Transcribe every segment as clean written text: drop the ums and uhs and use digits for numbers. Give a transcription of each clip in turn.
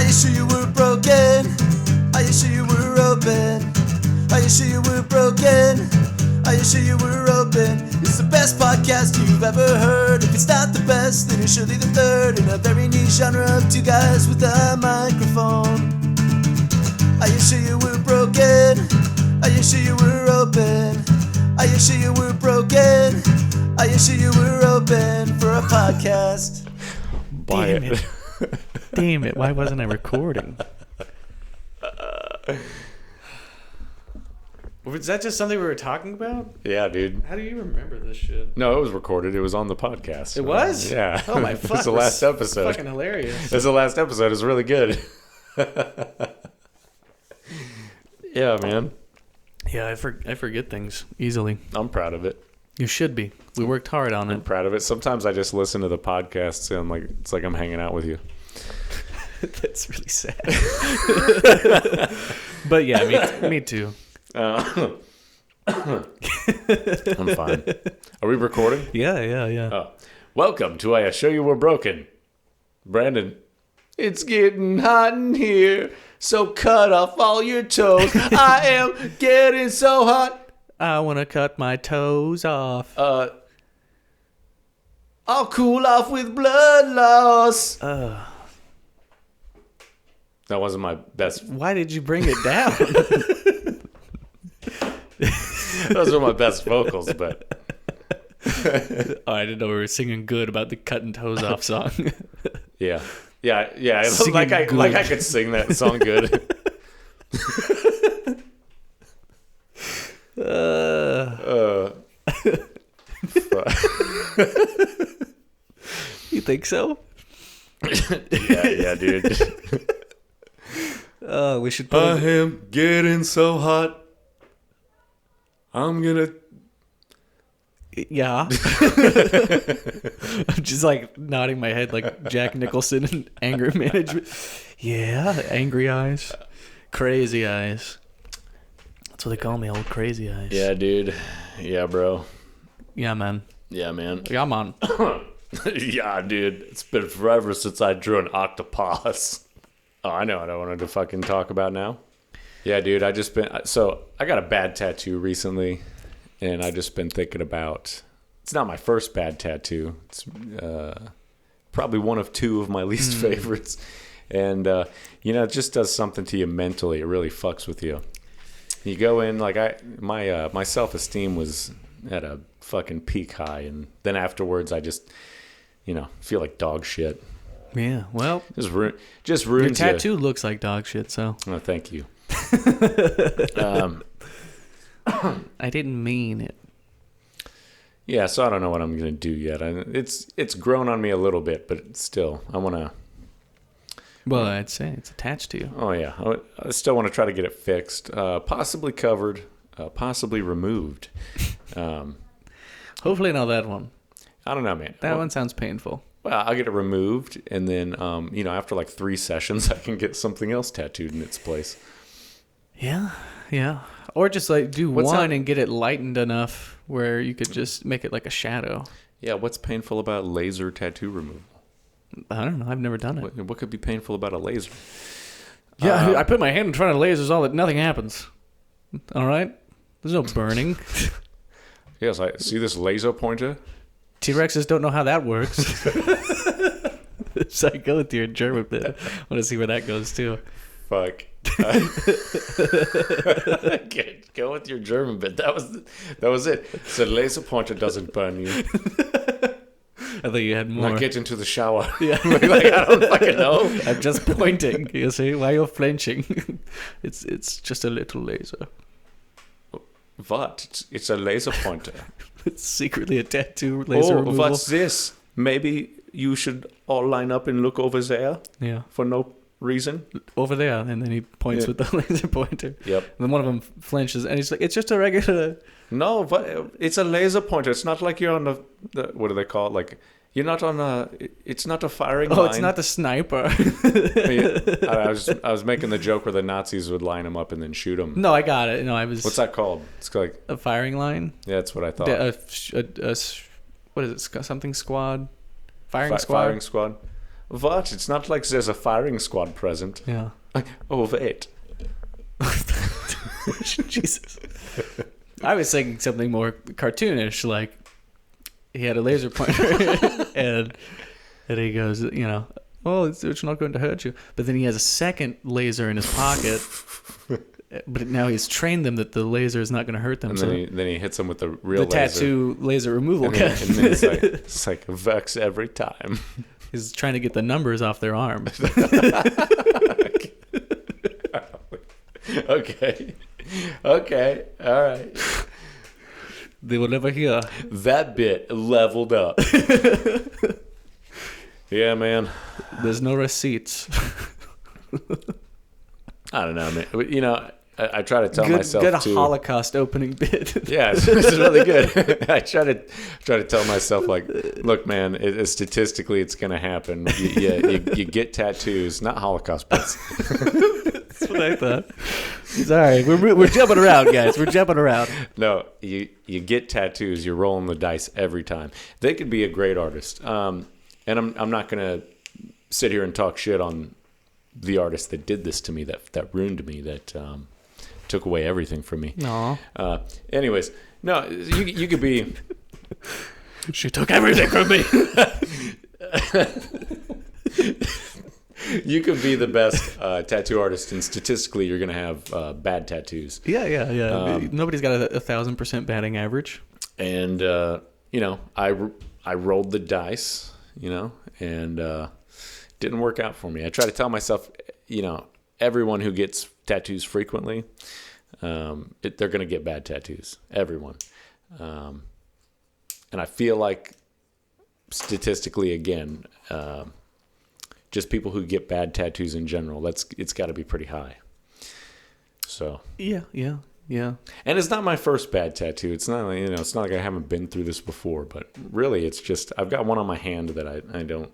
you sure you were broken? Are you sure you were open? Are you sure you were broken? Are you sure you were open? It's the best podcast you've ever heard. If it's not the best, then it's surely the third in a very niche genre of two guys with a microphone. Are you sure you were broken? Are you sure you were open? Are you sure you were broken? Are you sure you were open for a podcast? Damn it. Damn it. Why wasn't I recording? Was that just something we were talking about? Yeah, dude. How do you remember this shit? No, it was recorded. It was on the podcast. It was? Yeah. Oh my fuck. It's the last episode. Fucking hilarious. It's the last episode. It's really good. Yeah, man. Yeah, I forget things easily. I'm proud of it. You should be. We worked hard on I'm it. proud of it. Sometimes I just listen to the podcasts and it's like I'm hanging out with you. That's really sad. But yeah, me too. I'm fine. Are we recording? Yeah. Oh. Welcome to I Show You We're Broken. Brandon. It's getting hot in here, so cut off all your toes. I am getting so hot. I want to cut my toes off. I'll cool off with blood loss. Uh, That wasn't my best. Why did you bring it down? Those were my best vocals, but Oh, I didn't know we were singing good about the cutting toes off song. yeah. Singing Like I good. could sing that song good. You think so? Yeah, dude. We should. I am getting so hot. I'm gonna. Yeah. I'm just like nodding my head like Jack Nicholson in Anger Management. Yeah, angry eyes. Crazy eyes. That's what they call me, old crazy eyes. Yeah, dude. Yeah, bro. Yeah, man. Yeah, man. Yeah, man. Yeah, dude. It's been forever since I drew an octopus. Oh, I know what I wanted to fucking talk about now. Yeah, dude. I got a bad tattoo recently, and I just been thinking about. It's not my first bad tattoo. It's probably one of two of my least favorites, and it just does something to you mentally. It really fucks with you. You go in my self-esteem was at a fucking peak high, and then afterwards I just feel like dog shit. Yeah, well, Just ruins your tattoo looks like dog shit, so. Oh, thank you. I didn't mean it. Yeah, so I don't know what I'm gonna do yet. It's grown on me a little bit, but still, I want to. Well, I'd say it's attached to you. Oh yeah, I still want to try to get it fixed, possibly covered, possibly removed. Hopefully not that one. I don't know, man. That one sounds painful. Well, I'll get it removed, and then after like 3 sessions, I can get something else tattooed in its place. Yeah. Or just like do one and get it lightened enough where you could just make it like a shadow. Yeah, what's painful about laser tattoo removal? I don't know. I've never done it. What could be painful about a laser? Yeah, I put my hand in front of lasers. Nothing happens. All right, there's no burning. Yes, I see this laser pointer. T-Rexes don't know how that works. So I go with your German bit. I want to see where that goes too. Fuck. Go with your German bit. That was it. So laser pointer doesn't burn you. I thought you had more. Now get into the shower. Yeah. I don't fucking know. I'm just pointing. You see why you're flinching? It's just a little laser. What? It's a laser pointer. It's secretly a tattoo laser removal. What's this? Maybe you should all line up and look over there. Yeah. For no reason. Over there, and then he points with the laser pointer. Yep. And then one of them flinches, and he's like, "It's just a regular." No, but it's a laser pointer. It's not like you're on the what do they call it? Like you're not on a. It's not a firing line. Oh, it's not the sniper. I was making the joke where the Nazis would line them up and then shoot them. No, I got it. No, I was. What's that called? It's like a firing line. Yeah, that's what I thought. What is it? Something squad. Firing squad. Firing squad. What? It's not like there's a firing squad present. Yeah. Oh, wait. Jesus. I was thinking something more cartoonish, like he had a laser pointer and he goes, well, it's not going to hurt you. But then he has a second laser in his pocket. But now he's trained them that the laser is not going to hurt them. And so then he hits them with the real the laser. tattoo laser removal And gun. then it's like Vex every time. He's trying to get the numbers off their arm. Okay. Okay. All right. They will never hear. That bit leveled up. Yeah, man. There's no receipts. I don't know, man. I try to tell good myself too. Holocaust opening bit. Yeah, it's really good. I try to tell myself, like, look, man, statistically, it's gonna happen. You get tattoos, not Holocaust bits. That's what I thought. Sorry, we're jumping around, guys. We're jumping around. No, you get tattoos. You're rolling the dice every time. They could be a great artist, and I'm not gonna sit here and talk shit on the artist that did this to me, that ruined me, that took away everything from me. No. Anyways, no, you could be. She took everything from me. You could be the best tattoo artist, and statistically, you're gonna have bad tattoos. Yeah. Nobody's got a 1,000% batting average. And I rolled the dice, and didn't work out for me. I try to tell myself, everyone who gets tattoos frequently, they're going to get bad tattoos. Everyone. And I feel like statistically, again, just people who get bad tattoos in general, it's got to be pretty high. So. Yeah. And it's not my first bad tattoo. It's not, it's not like I haven't been through this before, but really it's just, I've got one on my hand that I don't,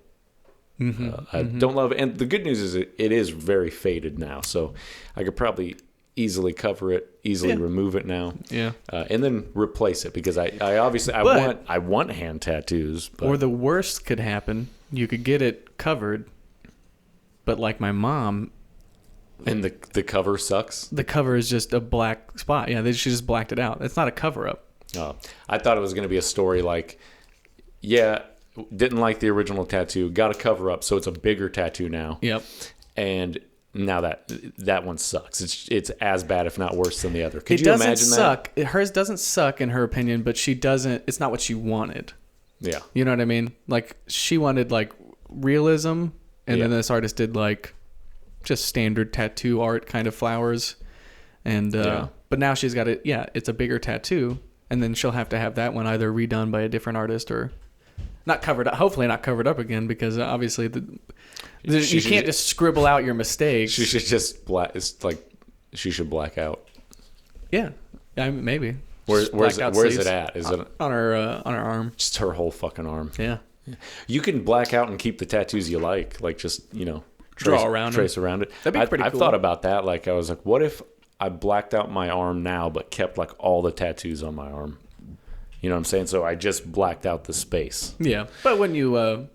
I don't love it. And the good news is it is very faded now. So I could probably easily cover it, remove it now. Yeah. And then replace it, because I obviously, I want hand tattoos. But. Or the worst could happen. You could get it covered, but like my mom. And the cover sucks? The cover is just a black spot. Yeah, she just blacked it out. It's not a cover-up. Oh, I thought it was going to be a story like, didn't like the original tattoo, got a cover-up, so it's a bigger tattoo now. Yep. And now that one sucks. It's as bad, if not worse, than the other. Could you imagine that? It doesn't suck. Hers doesn't suck in her opinion, but she doesn't. It's not what she wanted. Yeah. You know what I mean? Like, she wanted, like, realism, and then this artist did, like, just standard tattoo art kind of flowers. And but now she's got it. Yeah, it's a bigger tattoo, and then she'll have to have that one either redone by a different artist or not covered up. Hopefully not covered up again, because obviously you can't just scribble out your mistakes. She should just it's like she should black out. Yeah, maybe. Where's it at? Is it on her arm? Just her whole fucking arm. Yeah. You can black out and keep the tattoos you like just draw around trace around it. That'd be pretty cool. I've thought about that. Like, I was like, what if I blacked out my arm now, but kept like all the tattoos on my arm? You know what I'm saying? So I just blacked out the space. Yeah, but when you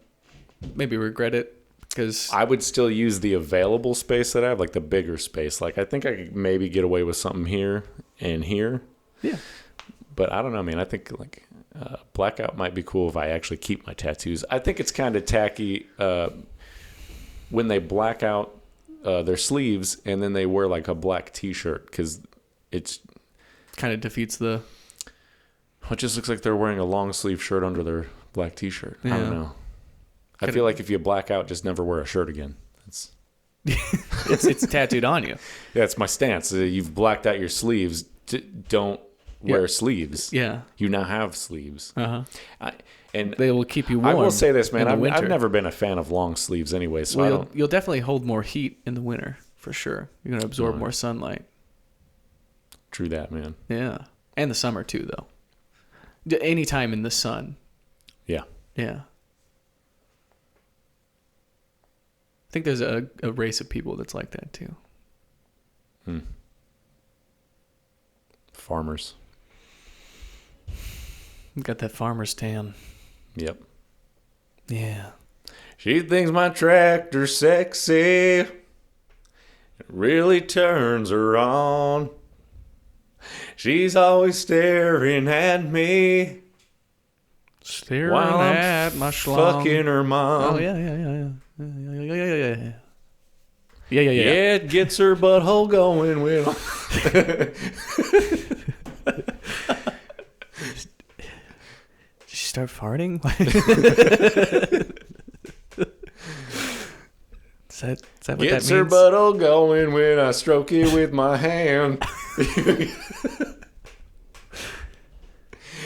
maybe regret it, because I would still use the available space that I have, like the bigger space. Like, I think I could maybe get away with something here and here. Yeah. But I don't know, man. I think like blackout might be cool if I actually keep my tattoos. I think it's kind of tacky when they black out their sleeves and then they wear like a black T-shirt, because it's kind of defeats the. It just looks like they're wearing a long sleeve shirt under their black T-shirt. Yeah. I don't know. I feel like if you black out, just never wear a shirt again. It's tattooed on you. Yeah, it's my stance. You've blacked out your sleeves. Don't wear sleeves. Yeah. You now have sleeves. Uh-huh. And they will keep you warm. I will say this, man. I've never been a fan of long sleeves anyway. So you'll definitely hold more heat in the winter, for sure. You're going to absorb more sunlight. True that, man. Yeah. And the summer, too, though. Anytime in the sun. Yeah. Yeah. I think there's a race of people that's like that, too. Farmers. Got that farmer's tan. Yep. Yeah. She thinks my tractor's sexy. It really turns her on. She's always staring at me. Staring while at I'm my schlong. fucking her mom. Oh, yeah. Yeah. Yeah, it gets her butthole going when Did she start farting? Is that what gets that her means? butthole going when I stroke it with my hand.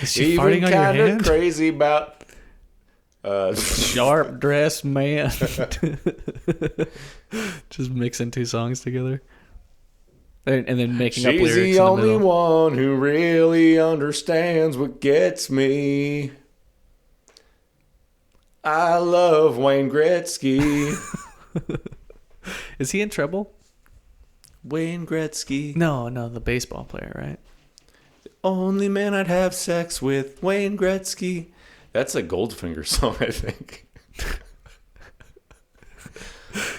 Is she Even farting on your kind of hand? crazy about Sharp dressed man. Just mixing two songs together. And then making up lyrics she's in the the only middle. one who really understands what gets me. I love Wayne Gretzky. Is he in trouble? Wayne Gretzky. No, the baseball player, right? Only man I'd have sex with, Wayne Gretzky. That's a Goldfinger song, I think.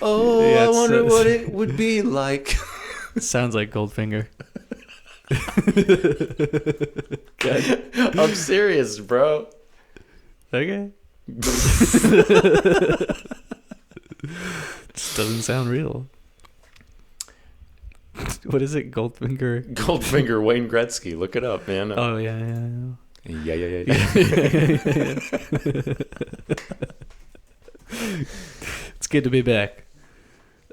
Oh, Yeah, I wonder it's- what it would be like. Sounds like Goldfinger. I'm serious, bro. Okay. Just doesn't sound real. What is it? Goldfinger? Goldfinger, Wayne Gretzky. Look it up, man. Oh, yeah. Yeah. It's good to be back.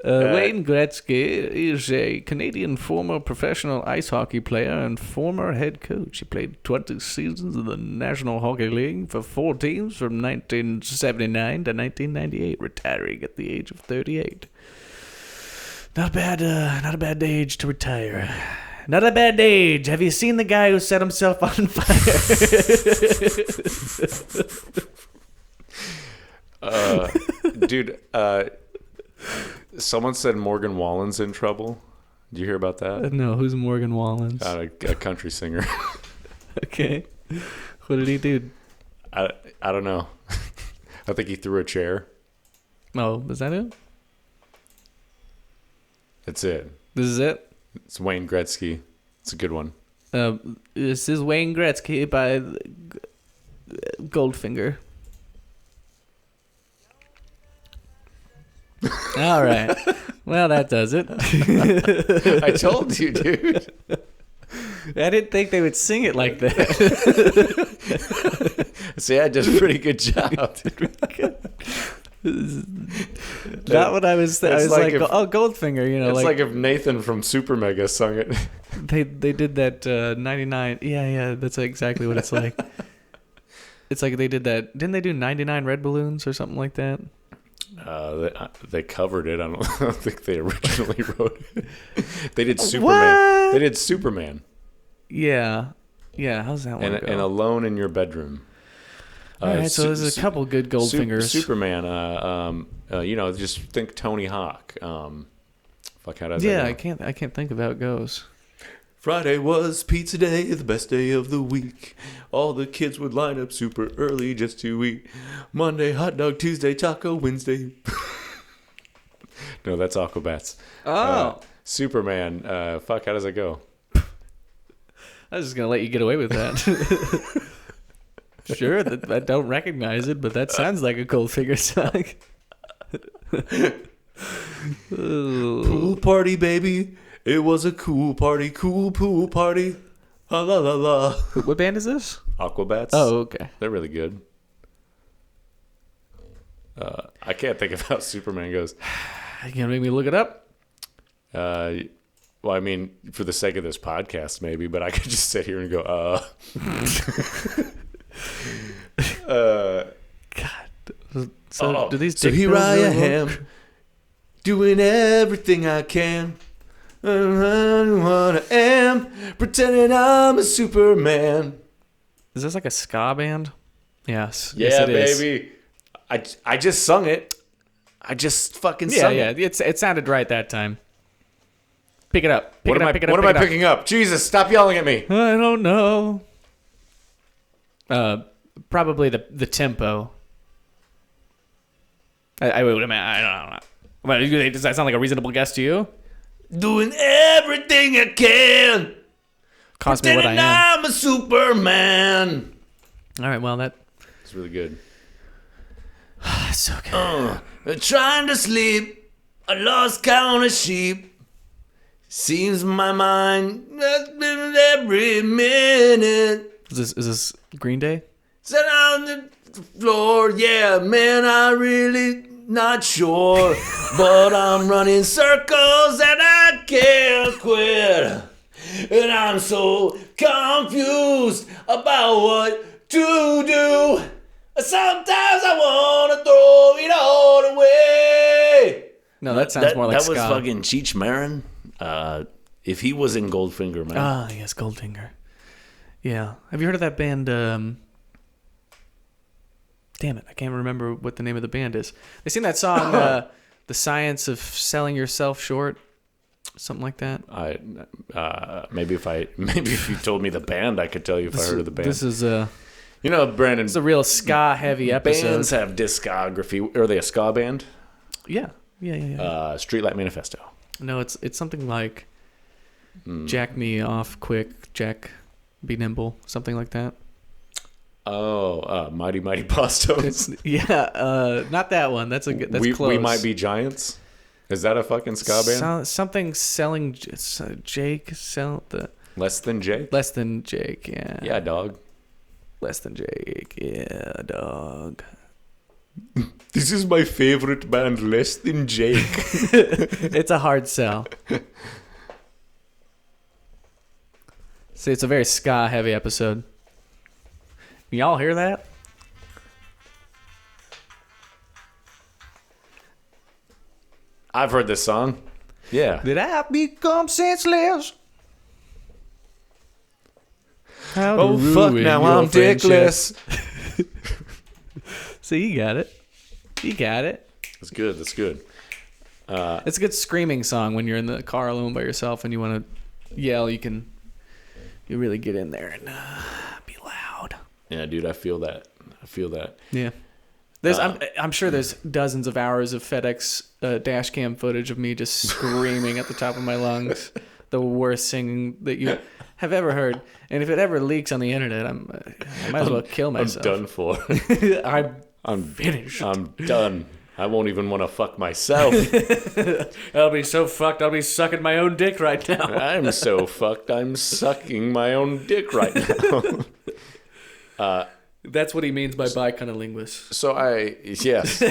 Wayne Gretzky is a Canadian former professional ice hockey player and former head coach. He played 20 seasons in the National Hockey League for 4 teams from 1979 to 1998, retiring at the age of 38. Not a bad age to retire. Not a bad age. Have you seen the guy who set himself on fire? Dude, someone said Morgan Wallen's in trouble. Did you hear about that? No, who's Morgan Wallen? A country singer. Okay. What did he do? I don't know. I think he threw a chair. Oh, was that it? That's it. This is it? It's Wayne Gretzky. It's a good one. This is Wayne Gretzky by Goldfinger. All right. Well, that does it. I told you, dude. I didn't think they would sing it like that. See, I did a pretty good job. Not what I was. I It's was like like, if- oh, Goldfinger. You know, It's like, like if Nathan from Super Mega sung it. they did that 99. Yeah. That's exactly what it's like. It's like they did that. Didn't they do 99 red balloons or something like that? They covered it. I don't think they originally wrote it. They did Superman. What? They did Superman. Yeah. How's that one And go? Alone in Your Bedroom. All right, so there's a couple good Goldfingers. Superman. Just think Tony Hawk. Fuck, how does that Yeah, go? I can't think of how it goes. Friday was pizza day, the best day of the week. All the kids would line up super early just to eat. Monday, hot dog. Tuesday, taco. Wednesday. No, that's Aquabats. Oh. Superman. Fuck, how does it go? I was just gonna let you get away with that. Sure, I don't recognize it, but that sounds like a Goldfinger song. Pool party, baby. It was a cool party. Cool pool party. La la la la. What band is this? Aquabats. Oh, okay. They're really good. I can't think of how Superman goes. You gonna make me look it up? Well, I mean, for the sake of this podcast, maybe, but I could just sit here and go, God. So do these? so dick here pills I really am, work? doing everything I can. What I am, pretending I'm a Superman. Is this like a ska band? Yes. Yeah, yes, it is. baby. I just sung it. I just fucking Yeah, sung yeah. it. It sounded right that time. Pick it up. What am I picking up? Jesus, stop yelling at me. I don't know. Probably the tempo. I don't know. But does that sound like a reasonable guess to you? Doing everything I can. Cost me what I am. I'm a Superman. All right, well, It's really good. so good. Trying to sleep, I lost count of sheep. Seems my mind has been every minute. Is this Green Day? Sit on the floor, yeah, man, I really not sure. But I'm running circles and I can't quit. And I'm so confused about what to do. Sometimes I want to throw it all away. No, that sounds more like that ska. was fucking Cheech Marin. If he was in Goldfinger, man. Ah, yes, Goldfinger. Yeah. Have you heard of that band? Damn it, I can't remember what the name of the band is. They sing that song, "The Science of Selling Yourself Short," something like that. Maybe if you told me the band, I could tell you if I heard of the band. This is Brandon. it's a real ska heavy episode. Bands have discography. Are they a ska band? Yeah. Streetlight Manifesto. No, it's something like Jack Me Off Quick, Jack Be Nimble, something like that. Oh, Mighty Mighty Postos. Not that one. That's close. We Might Be Giants. Is that a fucking ska band? Something selling Jake sell the Less Than Jake. Less Than Jake. Yeah. Yeah, dog. Less Than Jake. Yeah, dog. This is my favorite band, Less Than Jake. It's a hard sell. See, it's a very ska heavy episode. Can y'all hear that? I've heard this song. Yeah. Did I become senseless? How to Oh, fuck, ruin now your I'm dickless. See, you got it. You got it. That's good. That's good. It's a good screaming song when you're in the car alone by yourself and you want to yell. You really get in there and be loud. Yeah, dude, I feel that. Yeah. I'm sure there's dozens of hours of FedEx dash cam footage of me just screaming at the top of my lungs. The worst singing that you have ever heard. And if it ever leaks on the internet, I might as well kill myself. I'm done for. I'm finished. I'm done. I won't even want to fuck myself. I'll be so fucked. I'll be sucking my own dick right now. I'm so fucked. I'm sucking my own dick right now. That's what he means by biconolinguist. So yes.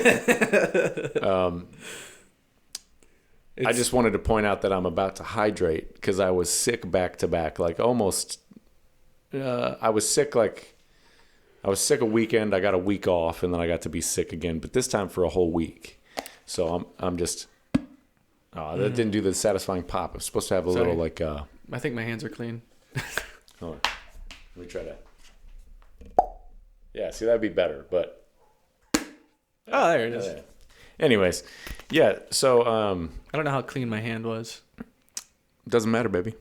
I just wanted to point out that I'm about to hydrate because I was sick back to back, like almost. I was sick a weekend. I got a week off, and then I got to be sick again, but this time for a whole week. So I'm just. Oh, that didn't do the satisfying pop. I'm supposed to have a little like. I think my hands are clean. Hold on. Let me try to. Yeah, see, that'd be better, but. Oh, there it is. Anyways, yeah. So I don't know how clean my hand was. Doesn't matter, baby.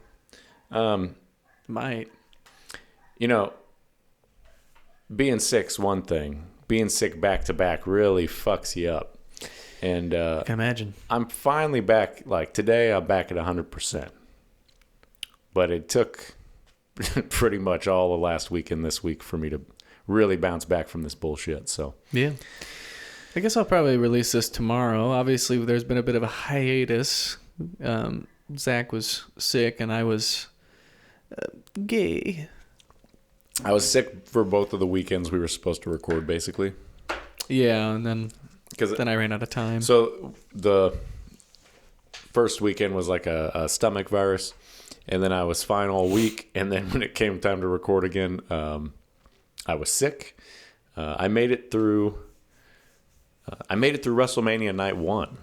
Might. Being sick's one thing. Being sick back to back really fucks you up. And I can imagine. I'm finally back. Like today, I'm back at 100%. But it took pretty much all the last week and this week for me to really bounce back from this bullshit. So yeah. I guess I'll probably release this tomorrow. Obviously, there's been a bit of a hiatus. Zach was sick, and I was gay. I was sick for both of the weekends we were supposed to record, basically. Yeah, and then I ran out of time. So the first weekend was like a stomach virus, and then I was fine all week. And then when it came time to record again, I was sick. I made it through WrestleMania night 1,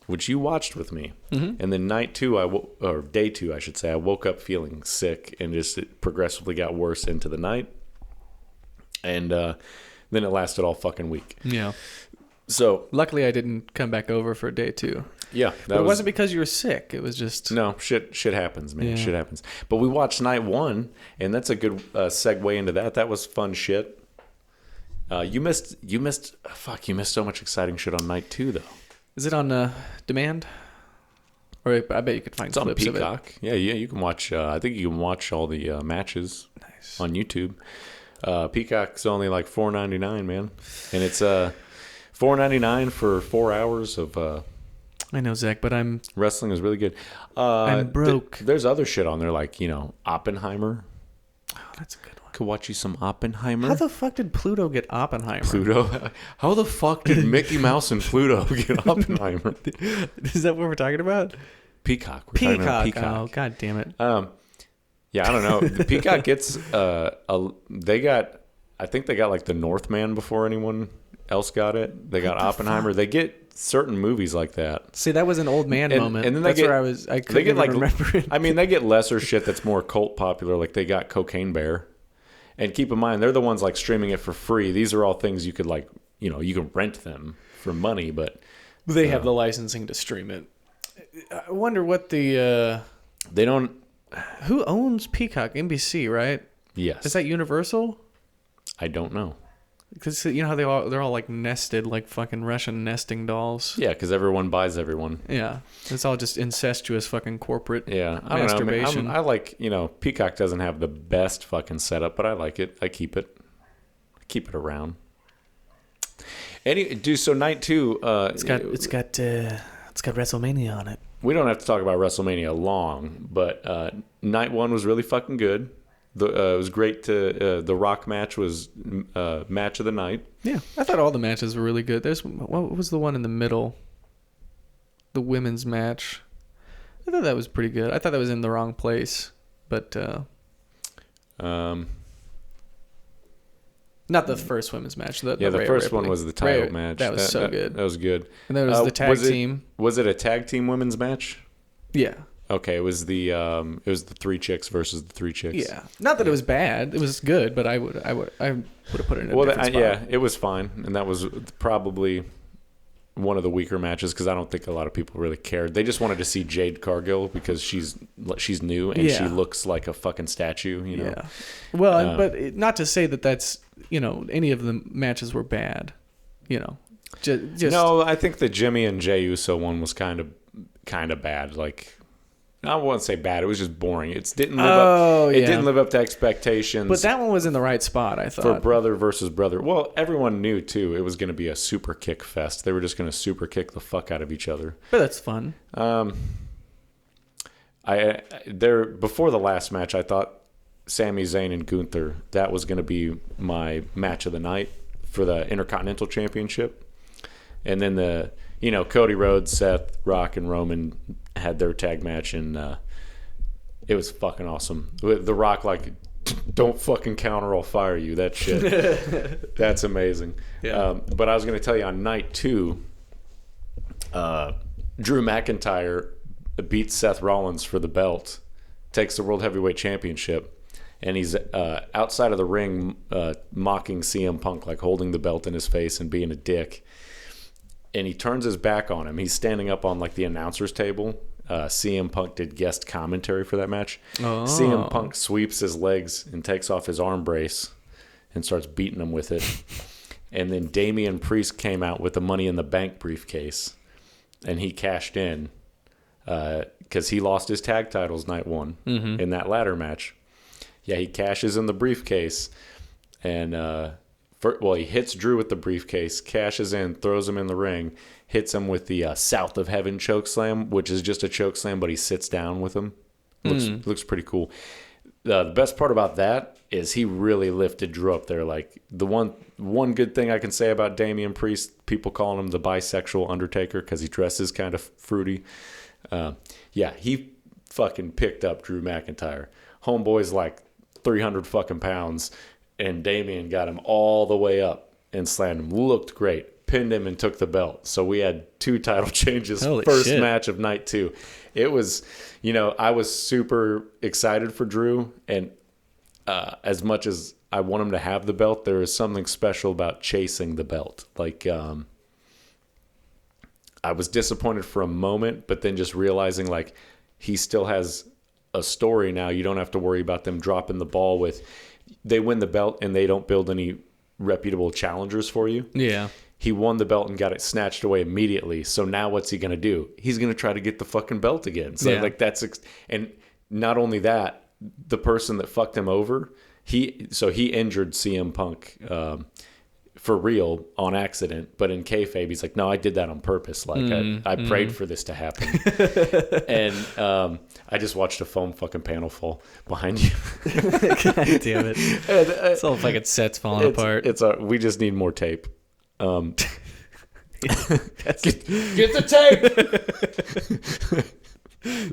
which you watched with me. Mm-hmm. And then night 2, or day 2, I should say, I woke up feeling sick and just it progressively got worse into the night. And then it lasted all fucking week. Yeah. So luckily I didn't come back over for day 2. Yeah. But it wasn't because you were sick. It was just... No, shit happens, man. Yeah. Shit happens. But we watched night 1, and that's a good segue into that. That was fun shit. You missed so much exciting shit on night 2 though. Is it on demand? Or I bet you could find It's on clips of it. Peacock. Yeah, you can watch. I think you can watch all the matches on YouTube. Peacock's only like $4.99, man, and it's $4.99 for 4 hours of. I know, Zach, but wrestling is really good. I'm broke. There's other shit on there like Oppenheimer. Oh, that's a good one. Could watch you some Oppenheimer. How the fuck did Pluto get Oppenheimer? Pluto? How the fuck did Mickey Mouse and Pluto get Oppenheimer? Is that what we're talking about? Peacock. We're talking about Peacock. Oh, god damn it. Yeah, I don't know. The Peacock gets I think they got like the Northman before anyone else got it. They got Oppenheimer. Fuck? They get certain movies like that. See, that was an old man moment. And then that's where I couldn't even remember it. I mean, they get lesser shit that's more cult popular. Like they got Cocaine Bear. And keep in mind, they're the ones like streaming it for free. These are all things you could like, you can rent them for money, but they have the licensing to stream it. I wonder what they don't. Who owns Peacock? NBC, right? Yes. Is that Universal? I don't know. Because you know how they're all like nested, like fucking Russian nesting dolls. Yeah, because everyone buys everyone. Yeah, it's all just incestuous fucking corporate. Yeah, I masturbation. don't know. I like Peacock doesn't have the best fucking setup, but I like it. I keep it around. So night 2, it's got WrestleMania on it. We don't have to talk about WrestleMania long, but night 1 was really fucking good. It was great. The Rock match was match of the night. Yeah, I thought all the matches were really good. What was the one in the middle? The women's match. I thought that was pretty good. I thought that was in the wrong place, but not the first women's match. The first one was the title match. That was so good. That was good. And then it was the tag team. Was it a tag team women's match? Yeah. Okay, it was the 3 chicks versus the 3 chicks. Yeah, not that it was bad. It was good, but I would have put it in a different spot. Yeah, it was fine, and that was probably one of the weaker matches because I don't think a lot of people really cared. They just wanted to see Jade Cargill because she's new and she looks like a fucking statue. Yeah. Well, but not to say that that's any of the matches were bad. Just no. I think the Jimmy and Jey Uso one was kind of bad. Like. I wouldn't say bad. It was just boring. It didn't live up to expectations. But that one was in the right spot, I thought. For brother versus brother. Well, everyone knew too. It was going to be a super kick fest. They were just going to super kick the fuck out of each other. But that's fun. Before the last match, I thought Sami Zayn and Gunther, that was going to be my match of the night for the Intercontinental Championship. And then Cody Rhodes, Seth, Rock, and Roman had their tag match, and it was fucking awesome. The Rock, like, don't fucking counter, I'll fire you. That shit. That's amazing. Yeah. But I was going to tell you on night 2, Drew McIntyre beats Seth Rollins for the belt, takes the World Heavyweight Championship, and he's outside of the ring mocking CM Punk, like holding the belt in his face and being a dick. And he turns his back on him. He's standing up on like the announcer's table. CM Punk did guest commentary for that match. Oh. CM Punk sweeps his legs and takes off his arm brace and starts beating him with it. And then Damian Priest came out with the Money in the Bank briefcase, and he cashed in because he lost his tag titles night 1 in that ladder match. Yeah, he cashes in the briefcase, and he hits Drew with the briefcase, cashes in, throws him in the ring, hits him with the South of Heaven chokeslam, which is just a chokeslam, but he sits down with him. Looks pretty cool. The best part about that is he really lifted Drew up there. Like the one good thing I can say about Damian Priest, people calling him the bisexual Undertaker because he dresses kind of fruity. He fucking picked up Drew McIntyre. Homeboy's like 300 fucking pounds. And Damian got him all the way up and slammed him. Looked great. Pinned him and took the belt. So we had 2 title changes. Holy first shit. Match of night 2. It was, I was super excited for Drew. And as much as I want him to have the belt, there is something special about chasing the belt. Like, I was disappointed for a moment, but then just realizing like he still has a story now. You don't have to worry about them dropping the ball with... They win the belt and they don't build any reputable challengers for you. Yeah. He won the belt and got it snatched away immediately. So now what's he going to do? He's going to try to get the fucking belt again. So like and not only that, the person that fucked him over, he injured CM Punk for real on accident, but in kayfabe, he's like, no, I did that on purpose. Like I prayed for this to happen. And I just watched a foam fucking panel fall behind you. God damn it. It's all fucking sets falling apart. We just need more tape. Get the tape.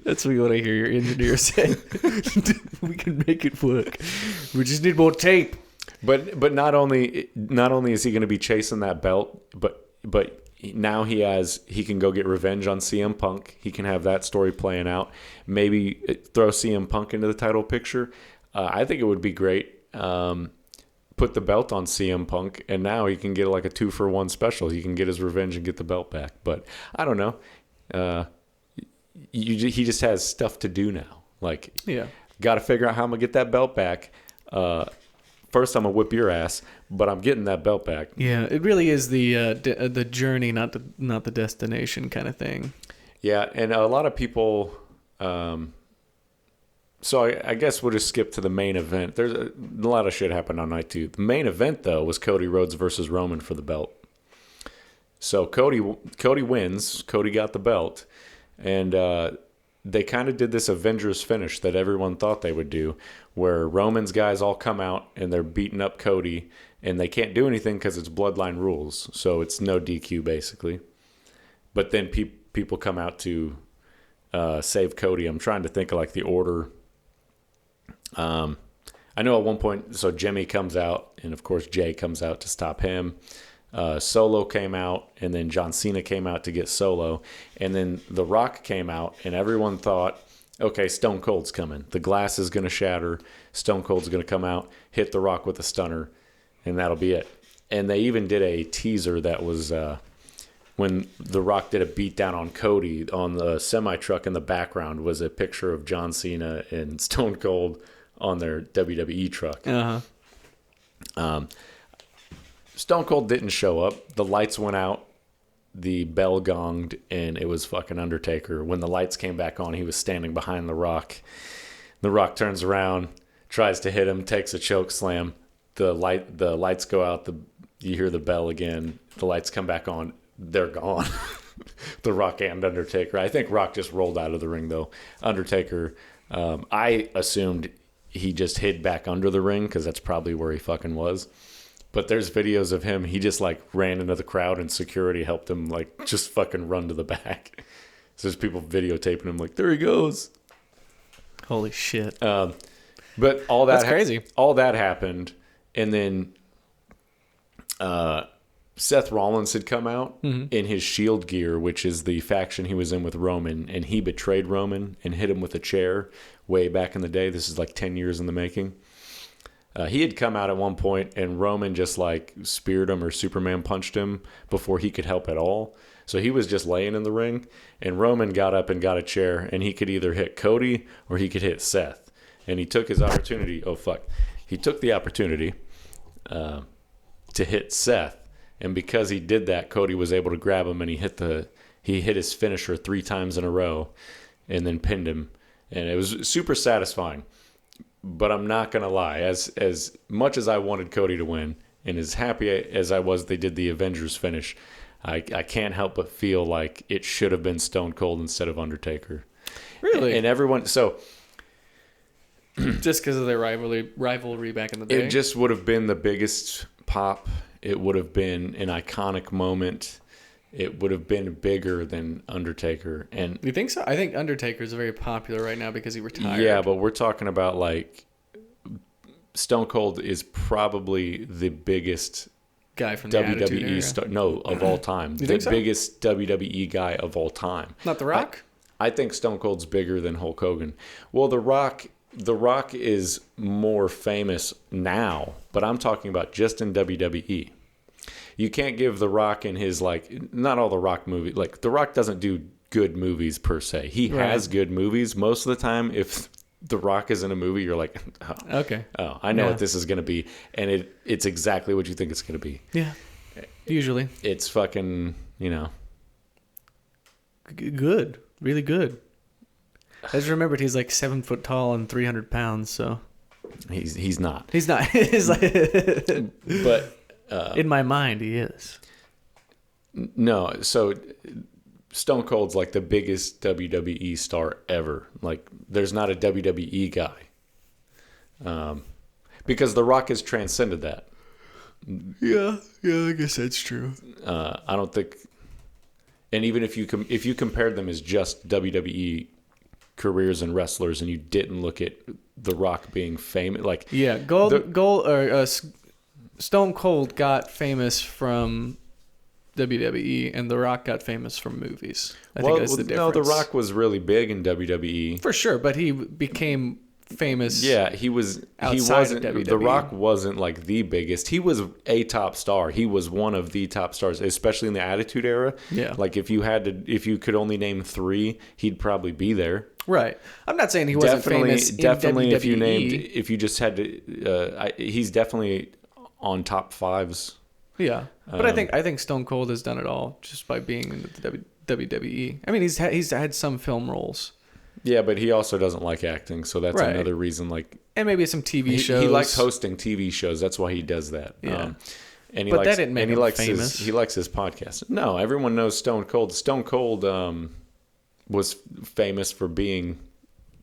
That's what you want to hear your engineer say. We can make it work. We just need more tape. But not only is he going to be chasing that belt, but now he can go get revenge on CM Punk. He can have that story playing out. Maybe throw CM Punk into the title picture. I think it would be great. Put the belt on CM Punk, and now he can get like a 2-for-1 special. He can get his revenge and get the belt back. But I don't know. He just has stuff to do now. Like, got to figure out how I'm gonna get that belt back. First, I'm gonna whip your ass, but I'm getting that belt back. Yeah, it really is the journey, not the destination kind of thing. Yeah, and a lot of people. So I guess we'll just skip to the main event. There's a lot of shit happened on night 2. The main event, though, was Cody Rhodes versus Roman for the belt. So Cody wins. Cody got the belt. And they kind of did this Avengers finish that everyone thought they would do, where Roman's guys all come out and they're beating up Cody, and they can't do anything because it's bloodline rules. So it's no DQ, basically. But then people come out to save Cody. I'm trying to think of like the order. I know at one point, so Jimmy comes out, and of course Jay comes out to stop him. Solo came out, and then John Cena came out to get Solo, and then The Rock came out, and everyone thought, okay, Stone Cold's coming. The glass is going to shatter. Stone Cold's going to come out, hit The Rock with a stunner, and that'll be it. And they even did a teaser that was when The Rock did a beatdown on Cody. On the semi-truck in the background was a picture of John Cena and Stone Cold on their WWE truck. Stone Cold didn't show up. The lights went out. The bell gonged, and it was fucking Undertaker. When the lights came back on, he was standing behind The Rock. The Rock turns around, tries to hit him, takes a choke slam. The lights go out. You hear the bell again. The lights come back on. They're gone. The Rock and Undertaker. I think Rock just rolled out of the ring, though. Undertaker, I assumed he just hid back under the ring because that's probably where he fucking was. But there's videos of him. He just like ran into the crowd and security helped him like just fucking run to the back. So there's people videotaping him like, there he goes. Holy shit. But all that that's crazy. All that happened. And then Seth Rollins had come out in his Shield gear, which is the faction he was in with Roman. And he betrayed Roman and hit him with a chair way back in the day. This is like 10 years in the making. He had come out at one point, and Roman just like speared him or Superman punched him before he could help at all. So he was just laying in the ring, and Roman got up and got a chair, and he could either hit Cody or he could hit Seth. And he took his opportunity. Oh, fuck. He took the opportunity to hit Seth. And because he did that, Cody was able to grab him, and he hit his finisher 3 times in a row and then pinned him. And it was super satisfying. But I'm not going to lie. As much as I wanted Cody to win, and as happy as I was they did the Avengers finish, I can't help but feel like it should have been Stone Cold instead of Undertaker. Really? And everyone... So... just because of their rivalry back in the day? It just would have been the biggest pop. It would have been an iconic moment. It would have been bigger than Undertaker. And you think so? I think Undertaker's very popular right now because he retired. Yeah, but we're talking about like Stone Cold is probably the biggest guy from the WWE star. No, of all time. You think so? Biggest WWE guy of all time. Not The Rock? I think Stone Cold's bigger than Hulk Hogan. Well, The Rock is more famous now, but I'm talking about just in WWE. You can't give The Rock in his, like, not all The Rock movies. Like, The Rock doesn't do good movies per se. He has good movies. Most of the time, if The Rock is in a movie, you're like, I know what this is going to be. And it's exactly what you think it's going to be. Yeah. Usually. It's fucking, good. Really good. I just remembered he's like 7 foot tall and 300 pounds, so. He's not. He's not. He's like, but in my mind, he is. No, so Stone Cold's like the biggest WWE star ever. Like, there's not a WWE guy. Because The Rock has transcended that. Yeah, I guess that's true. I don't think, and even if you compared them as just WWE careers and wrestlers, and you didn't look at The Rock being famous, like Stone Cold got famous from WWE, and The Rock got famous from movies. I think that's the difference. No, The Rock was really big in WWE for sure, but he became famous. Yeah, he was. He wasn't. The Rock wasn't like the biggest. He was a top star. He was one of the top stars, especially in the Attitude Era. Yeah. Like if you could only name 3, he'd probably be there. Right. I'm not saying he wasn't famous. Definitely, in WWE. if you just had to, he's definitely on top 5s. Yeah, but I think Stone Cold has done it all just by being in the WWE. I mean, he's had some film roles. Yeah, but he also doesn't like acting, so that's another reason. Like, and maybe some TV shows. He likes hosting TV shows. That's why he does that. Yeah, and that didn't make him famous. He likes his podcast. No, everyone knows Stone Cold. Stone Cold was famous for being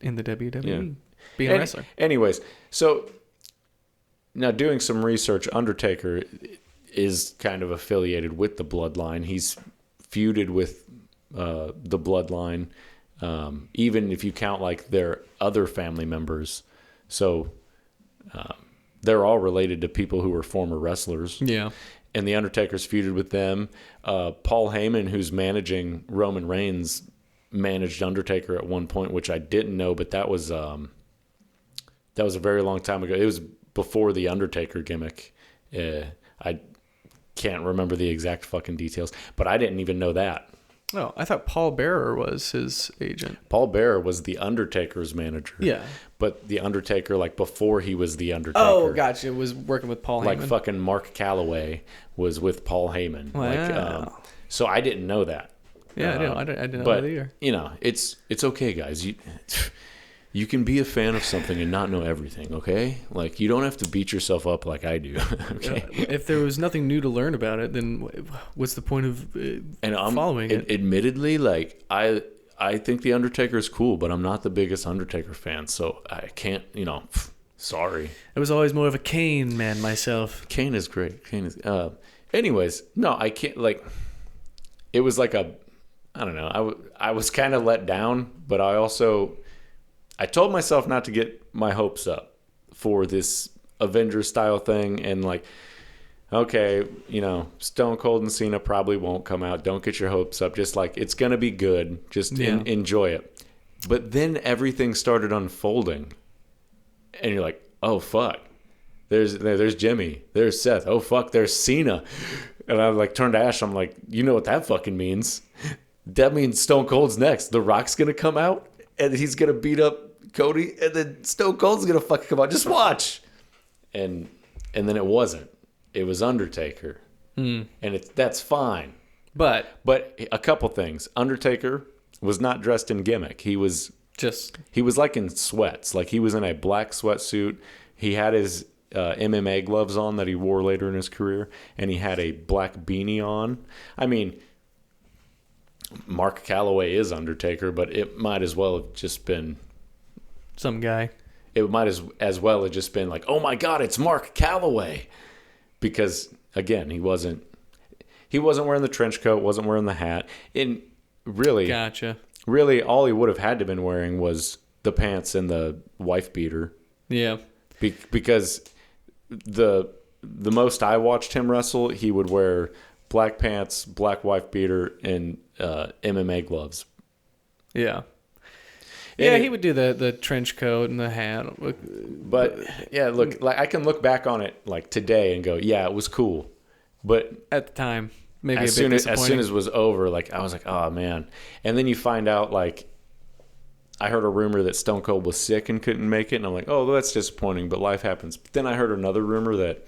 in the WWE, being a wrestler. Anyways, so now doing some research, Undertaker is kind of affiliated with the Bloodline. He's feuded with the Bloodline. Even if you count like their other family members, so they're all related to people who were former wrestlers. Yeah, and the Undertaker's feuded with them. Paul Heyman, who's managing Roman Reigns, managed Undertaker at one point, which I didn't know, but that was a very long time ago. It was before the Undertaker gimmick. I can't remember the exact fucking details, but I didn't even know that. Oh, I thought Paul Bearer was his agent. Paul Bearer was the Undertaker's manager. Yeah. But the Undertaker, like before he was the Undertaker. Oh, gotcha. Was working with Paul Heyman. Like fucking Mark Calloway was with Paul Heyman. Wow. Like, so I didn't know that. Yeah, I didn't know but, that either. It's okay, guys. You can be a fan of something and not know everything, okay? Like, you don't have to beat yourself up like I do, okay? If there was nothing new to learn about it, then what's the point of following it? Admittedly, like, I think The Undertaker is cool, but I'm not the biggest Undertaker fan, so I can't, sorry. I was always more of a Kane man myself. Kane is great. Anyways, no, I can't, like, it was like I don't know, I was kind of let down, but I told myself not to get my hopes up for this Avengers style thing, and like, okay, Stone Cold and Cena probably won't come out. Don't get your hopes up. Just like, it's going to be good. Just enjoy it. But then everything started unfolding, and you're like, oh, fuck. There's Jimmy. There's Seth. Oh, fuck, there's Cena. And I like turned to Ash. I'm like, you know what that fucking means? That means Stone Cold's next. The Rock's going to come out, and he's going to beat up Cody, and then Stone Cold's going to fucking come out. Just watch. And then it wasn't. It was Undertaker. And that's fine. But a couple things. Undertaker was not dressed in gimmick. He was like in sweats. Like, he was in a black sweatsuit. He had his MMA gloves on that he wore later in his career, and he had a black beanie on. I mean, Mark Calloway is Undertaker, but it might as well have just been some guy. It might as well have just been like, oh my God, it's Mark Calloway. Because again, he wasn't wearing the trench coat, wasn't wearing the hat. And really, gotcha. Really, all he would have had to been wearing was the pants and the wife beater. Yeah. Because the most I watched him wrestle, he would wear black pants, black wife beater, and MMA gloves. Yeah. Yeah, he would do the trench coat and the hat. But yeah, look, like, I can look back on it like today and go, yeah, it was cool. But at the time, maybe as soon as it was over, like, I was like, oh man. And then you find out, like, I heard a rumor that Stone Cold was sick and couldn't make it, and I'm like, oh, that's disappointing, but life happens. But then I heard another rumor that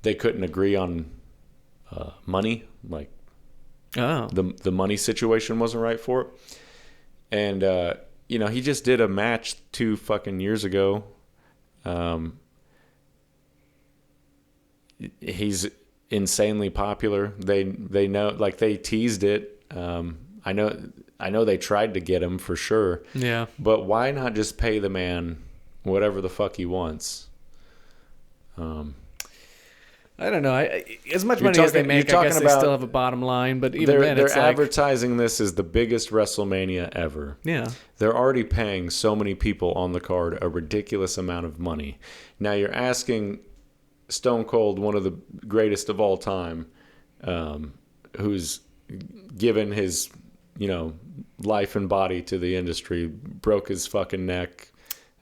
they couldn't agree on money, like the money situation wasn't right for it. And he just did a match 2 fucking years ago. He's insanely popular. They know, like, they teased it. I know they tried to get him for sure. Yeah. But why not just pay the man whatever the fuck he wants? I don't know. As much money as they make, I guess they still have a bottom line. But even then, it's they're advertising this as the biggest WrestleMania ever. Yeah. They're already paying so many people on the card a ridiculous amount of money. Now you're asking Stone Cold, one of the greatest of all time, who's given his, life and body to the industry, broke his fucking neck,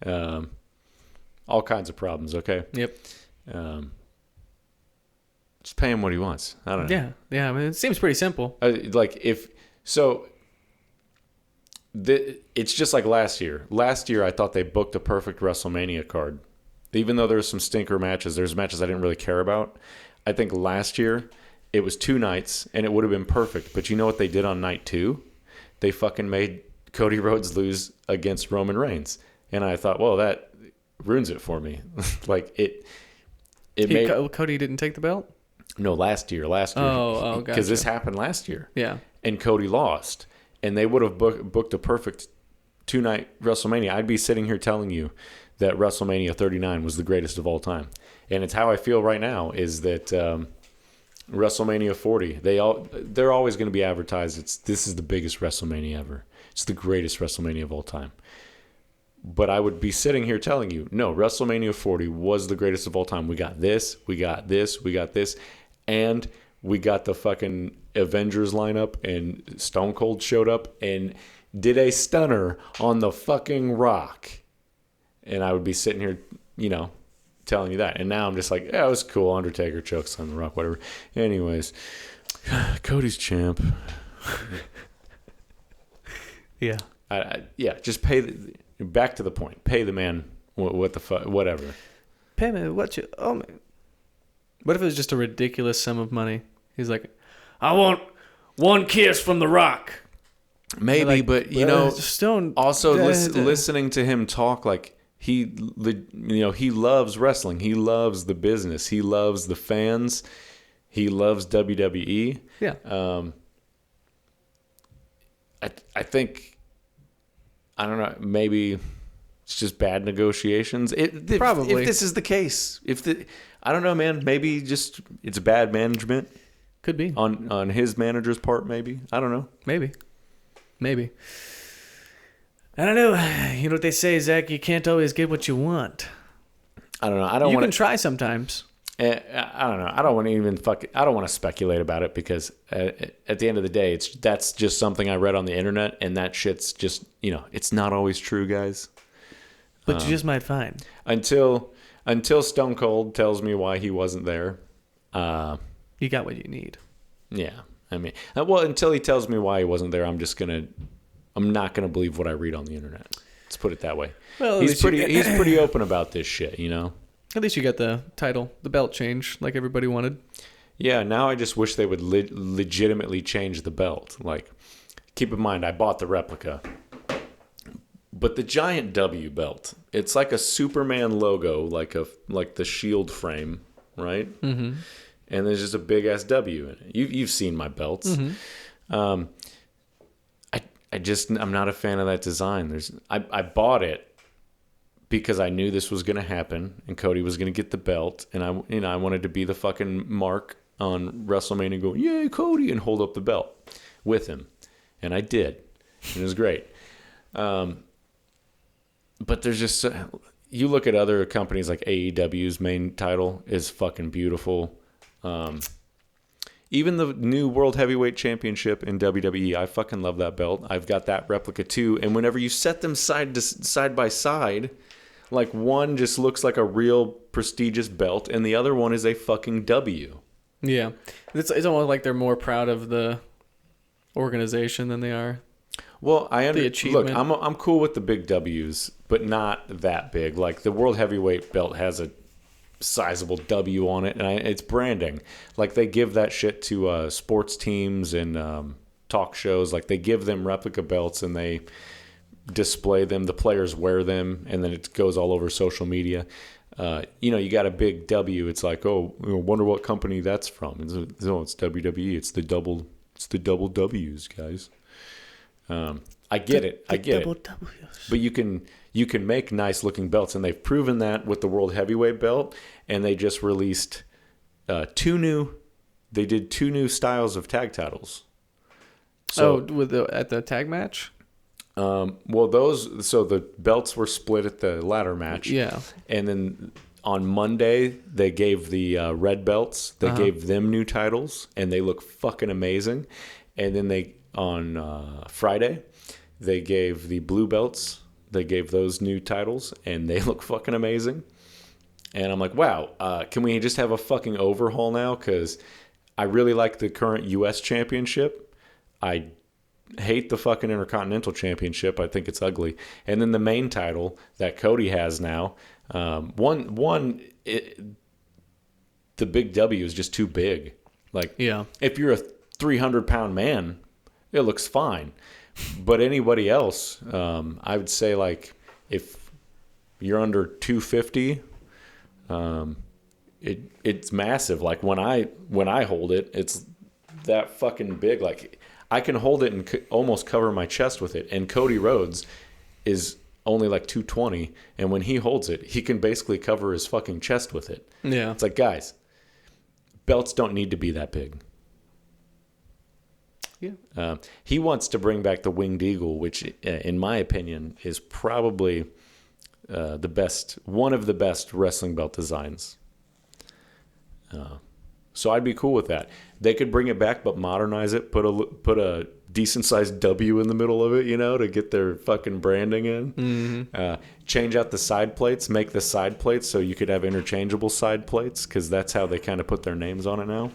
all kinds of problems. Okay. Yep. Just pay him what he wants. I don't know. Yeah. I mean, it seems pretty simple. It's just like last year. Last year, I thought they booked a perfect WrestleMania card. Even though there was some stinker matches, there's matches I didn't really care about. I think last year, it was 2 nights, and it would have been perfect. But you know what they did on night 2? They fucking made Cody Rhodes lose against Roman Reigns. And I thought, well, that ruins it for me. Cody didn't take the belt? No, last year. Oh, gotcha. Because this happened last year. Yeah. And Cody lost. And they would have booked a perfect 2-night WrestleMania. I'd be sitting here telling you that WrestleMania 39 was the greatest of all time. And it's how I feel right now, is that WrestleMania 40, they're always going to be advertised. This is the biggest WrestleMania ever. It's the greatest WrestleMania of all time. But I would be sitting here telling you, no, WrestleMania 40 was the greatest of all time. We got this, we got this, we got this, and we got the fucking Avengers lineup, and Stone Cold showed up and did a stunner on the fucking Rock. And I would be sitting here, telling you that. And now I'm just like, yeah, it was cool. Undertaker chokes on the Rock, whatever. Anyways, Cody's champ. Yeah. Just pay back to the point. Pay the man what the fuck, whatever. Pay me what if it was just a ridiculous sum of money? He's like, I want 1 kiss from the Rock. Maybe, but Stone. Also, listening to him talk, like he loves wrestling. He loves the business. He loves the fans. He loves WWE. Yeah. I think, I don't know, maybe it's just bad negotiations. Probably. If this is the case, I don't know, man. Maybe just it's bad management. Could be on his manager's part. Maybe, I don't know. Maybe. I don't know. You know what they say, Zach? You can't always get what you want. I don't know. You can try sometimes. I don't know. I don't want to even I don't want to speculate about it, because at the end of the day, that's just something I read on the internet, and that shit's just, it's not always true, guys. But you just might find until Stone Cold tells me why he wasn't there. You got what you need. Yeah, I mean, until he tells me why he wasn't there, I'm not gonna believe what I read on the internet. Let's put it that way. Well, he's pretty open about this shit, At least you got the title, the belt change, like everybody wanted. Yeah, now I just wish they would legitimately change the belt. Like, keep in mind, I bought the replica. But the giant W belt, it's like a Superman logo, like the shield frame, right? Mm-hmm. And there's just a big-ass W in it. You've seen my belts. Mm-hmm. I'm not a fan of that design. I bought it because I knew this was going to happen, and Cody was going to get the belt, and I wanted to be the fucking mark on WrestleMania, going, "Yay, Cody!" and hold up the belt with him, and I did, and it was great. But there's just you look at other companies like AEW's main title is fucking beautiful. Even the new World Heavyweight Championship in WWE, I fucking love that belt. I've got that replica too, and whenever you set them side by side. Like, one just looks like a real prestigious belt, and the other one is a fucking W. Yeah. It's almost like they're more proud of the organization than they are. Well, I the achievement. Look, I'm cool with the big W's, but not that big. Like the world heavyweight belt has a sizable W on it, and it's branding. Like they give that shit to sports teams and talk shows. Like they give them replica belts and they display them. The players wear them, and then it goes all over social media. You got a big W. It's like, oh, wonder what company that's from. It's WWE. It's the double W's, guys. I get it. But you can make nice looking belts, and they've proven that with the world heavyweight belt. And they just released two new styles of tag titles. So, at the tag match. Well, so the belts were split at the ladder match. Yeah. And then on Monday, they gave the red belts. They gave them new titles, and they look fucking amazing. And then on Friday, they gave the blue belts. They gave those new titles, and they look fucking amazing. And I'm like, wow, can we just have a fucking overhaul now? Because I really like the current U.S. championship. I hate the fucking Intercontinental Championship. I think it's ugly. And then the main title that Cody has now, the big W is just too big. Like, yeah. If you're a 300-pound man, it looks fine. But anybody else, I would say, like, if you're under 250, it's massive. Like when I hold it, it's that fucking big. Like I can hold it and almost cover my chest with it. And Cody Rhodes is only like 220, and when he holds it, he can basically cover his fucking chest with it. Yeah, it's like, guys, belts don't need to be that big. Yeah. He wants to bring back the Winged Eagle, which, in my opinion, is probably one of the best wrestling belt designs. So I'd be cool with that. They could bring it back, but modernize it. Put a decent sized W in the middle of it, to get their fucking branding in. Mm-hmm. Change out the side plates. Make the side plates so you could have interchangeable side plates, because that's how they kind of put their names on it now.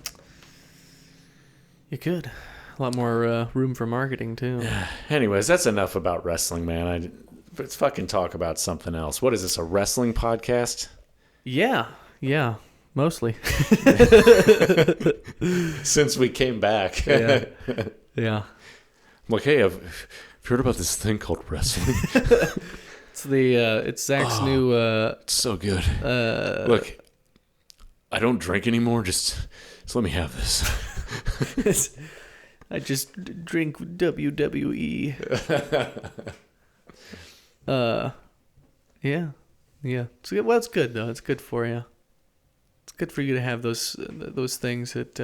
You could. A lot more room for marketing, too. Anyways, that's enough about wrestling, man. Let's fucking talk about something else. What is this, a wrestling podcast? Yeah, mostly. Since we came back. Yeah. I'm like, hey, I've heard about this thing called wrestling. It's Zach's new... it's so good. Look, I don't drink anymore. Just let me have this. I just drink WWE. Yeah. It's good though. It's good for you. It's good for you to have those things that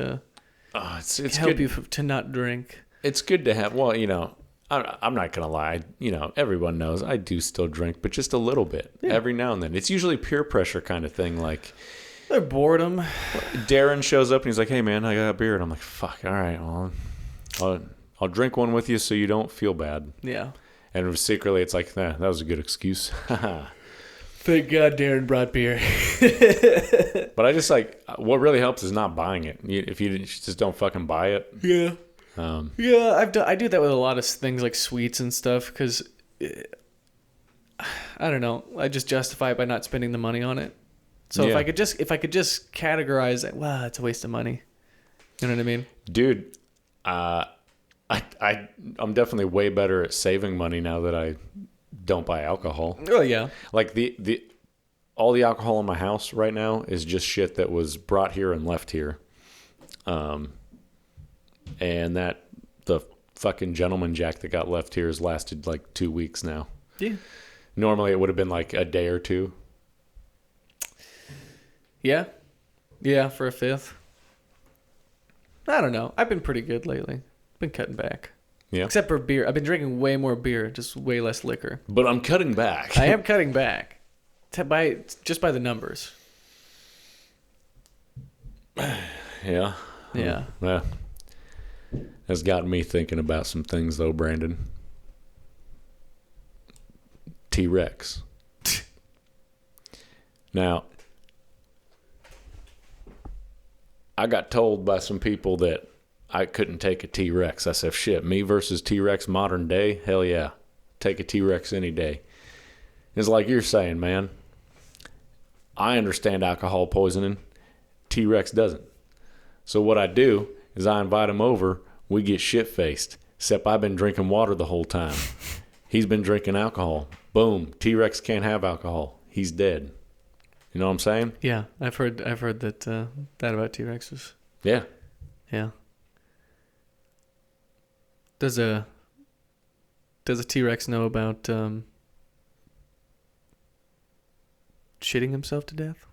it's help good. you to not drink. It's good to have. Well, I'm not gonna lie. Everyone knows I do still drink, but just a little bit every now and then. It's usually peer pressure kind of thing, like. They're boredom. Darren shows up and he's like, "Hey man, I got a beer," and I'm like, "Fuck, all right, well, I'll drink one with you so you don't feel bad." Yeah. And secretly, it's like, that was a good excuse. Thank God Darren brought beer. But I just what really helps is not buying it. If you just don't fucking buy it. Yeah. I do that with a lot of things like sweets and stuff because I don't know. I just justify it by not spending the money on it. So if I could just categorize it, wow, it's a waste of money. You know what I mean? Dude, I'm definitely way better at saving money now that I don't buy alcohol. Oh yeah. Like all the alcohol in my house right now is just shit that was brought here and left here. And that the fucking Gentleman Jack that got left here has lasted like 2 weeks now. Yeah. Normally it would have been like a day or two. Yeah. Yeah, for a fifth. I don't know. I've been pretty good lately. Been cutting back. Yeah. Except for beer. I've been drinking way more beer, just way less liquor. But I'm cutting back. I am cutting back. Just by the numbers. Yeah. Yeah. Yeah. Has gotten me thinking about some things though, Brandon. T-Rex. Now, I got told by some people that I couldn't take a T-Rex. I said, shit, me versus T-Rex modern day? Hell yeah. Take a T-Rex any day. It's like you're saying, man. I understand alcohol poisoning. T-Rex doesn't. So what I do is I invite him over. We get shit-faced. Except I've been drinking water the whole time. He's been drinking alcohol. Boom. T-Rex can't have alcohol. He's dead. You know what I'm saying? Yeah, I've heard that that about T-Rexes. Yeah. Yeah. Does a T-Rex know about shitting himself to death?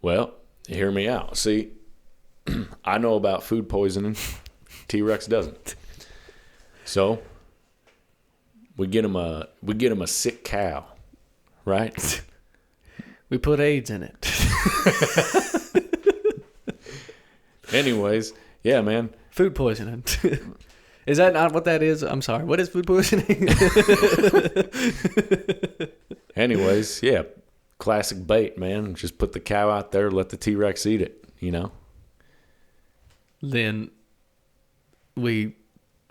Well, hear me out. See, I know about food poisoning. T-Rex doesn't. So we get him a sick cow, right? We put AIDS in it. Anyways, yeah, man. Food poisoning. Is that not what that is? I'm sorry. What is food poisoning? Anyways, yeah. Classic bait, man. Just put the cow out there, let the T-Rex eat it, you know? Then we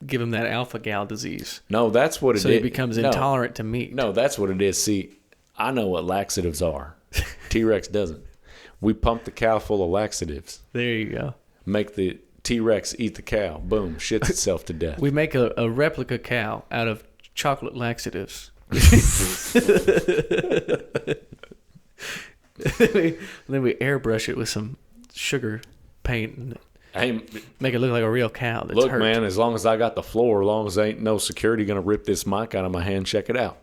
give him that alpha gal disease. No, that's what it is. So he becomes intolerant to meat. No, that's what it is. See, I know what laxatives are. T-Rex doesn't. We pump the cow full of laxatives. There you go. Make the T-Rex eat the cow. Boom. Shits itself to death. We make a replica cow out of chocolate laxatives. Then we airbrush it with some sugar paint and make it look like a real cow that's look, hurt. man, as long as I got the floor, as long as ain't no security going to rip this mic out of my hand, check it out.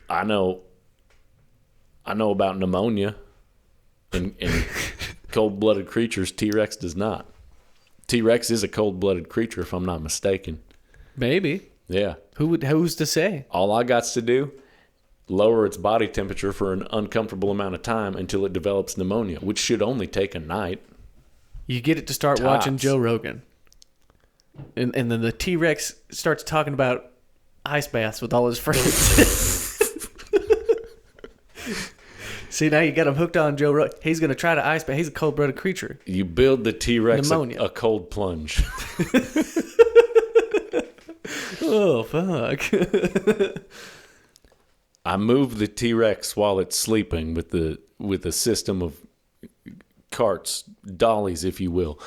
I know about pneumonia and cold-blooded creatures. T-Rex does not. T-Rex is a cold-blooded creature, if I'm not mistaken. Maybe. Yeah. Who's to say? All I got to do, lower its body temperature for an uncomfortable amount of time until it develops pneumonia, which should only take a night. You get it to start watching Joe Rogan. And then the T-Rex starts talking about ice baths with all his friends. See, now you got him hooked on Joe Rogan. He's going to try to ice bath. He's a cold-blooded creature. You build the T-Rex Pneumonia. a cold plunge. Oh, fuck. I move the T-Rex while it's sleeping with a system of carts, dollies, if you will.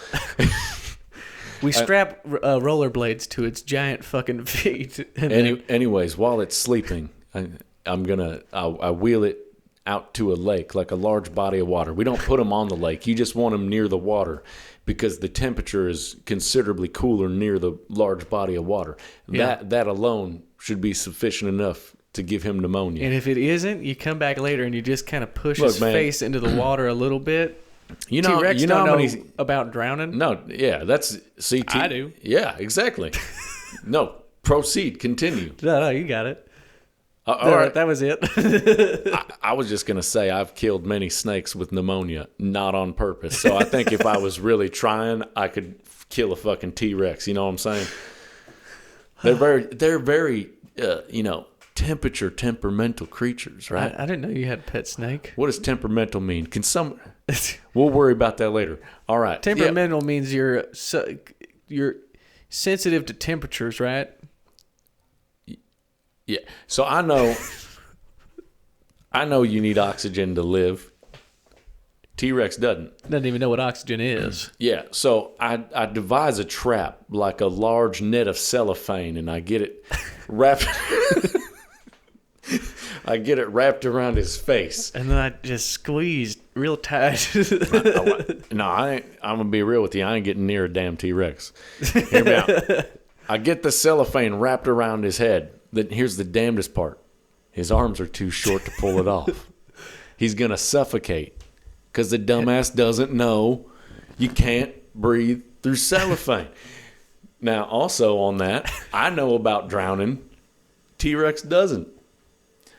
We strap rollerblades to its giant fucking feet. Anyways, while it's sleeping, I wheel it out to a lake, like a large body of water. We don't put them on the lake. You just want them near the water because the temperature is considerably cooler near the large body of water. Yeah. That alone should be sufficient enough to give him pneumonia. And if it isn't, you come back later and you just kind of push his face into the water a little bit. You know, T-Rex you know don't how know many... about drowning? No, yeah, that's CT. I do. Yeah, exactly. No, proceed, continue. No, you got it. All right. That was it. I was just going to say I've killed many snakes with pneumonia, not on purpose. So I think if I was really trying, I could kill a fucking T-Rex. You know what I'm saying? They're very, temperamental creatures, right? I didn't know you had a pet snake. What does temperamental mean? We'll worry about that later. All right. Temperamental means you're sensitive to temperatures, right? Yeah. So I know you need oxygen to live. T-Rex doesn't even know what oxygen is. Yeah. So I devise a trap like a large net of cellophane, and I get it wrapped. I get it wrapped around his face, and then I just squeezed real tight. No, I'm gonna be real with you. I ain't getting near a damn T-Rex. Hear me out. I get the cellophane wrapped around his head. Then here's the damnedest part. His arms are too short to pull it off. He's going to suffocate because the dumbass doesn't know you can't breathe through cellophane. Now, also on that, I know about drowning. T-Rex doesn't.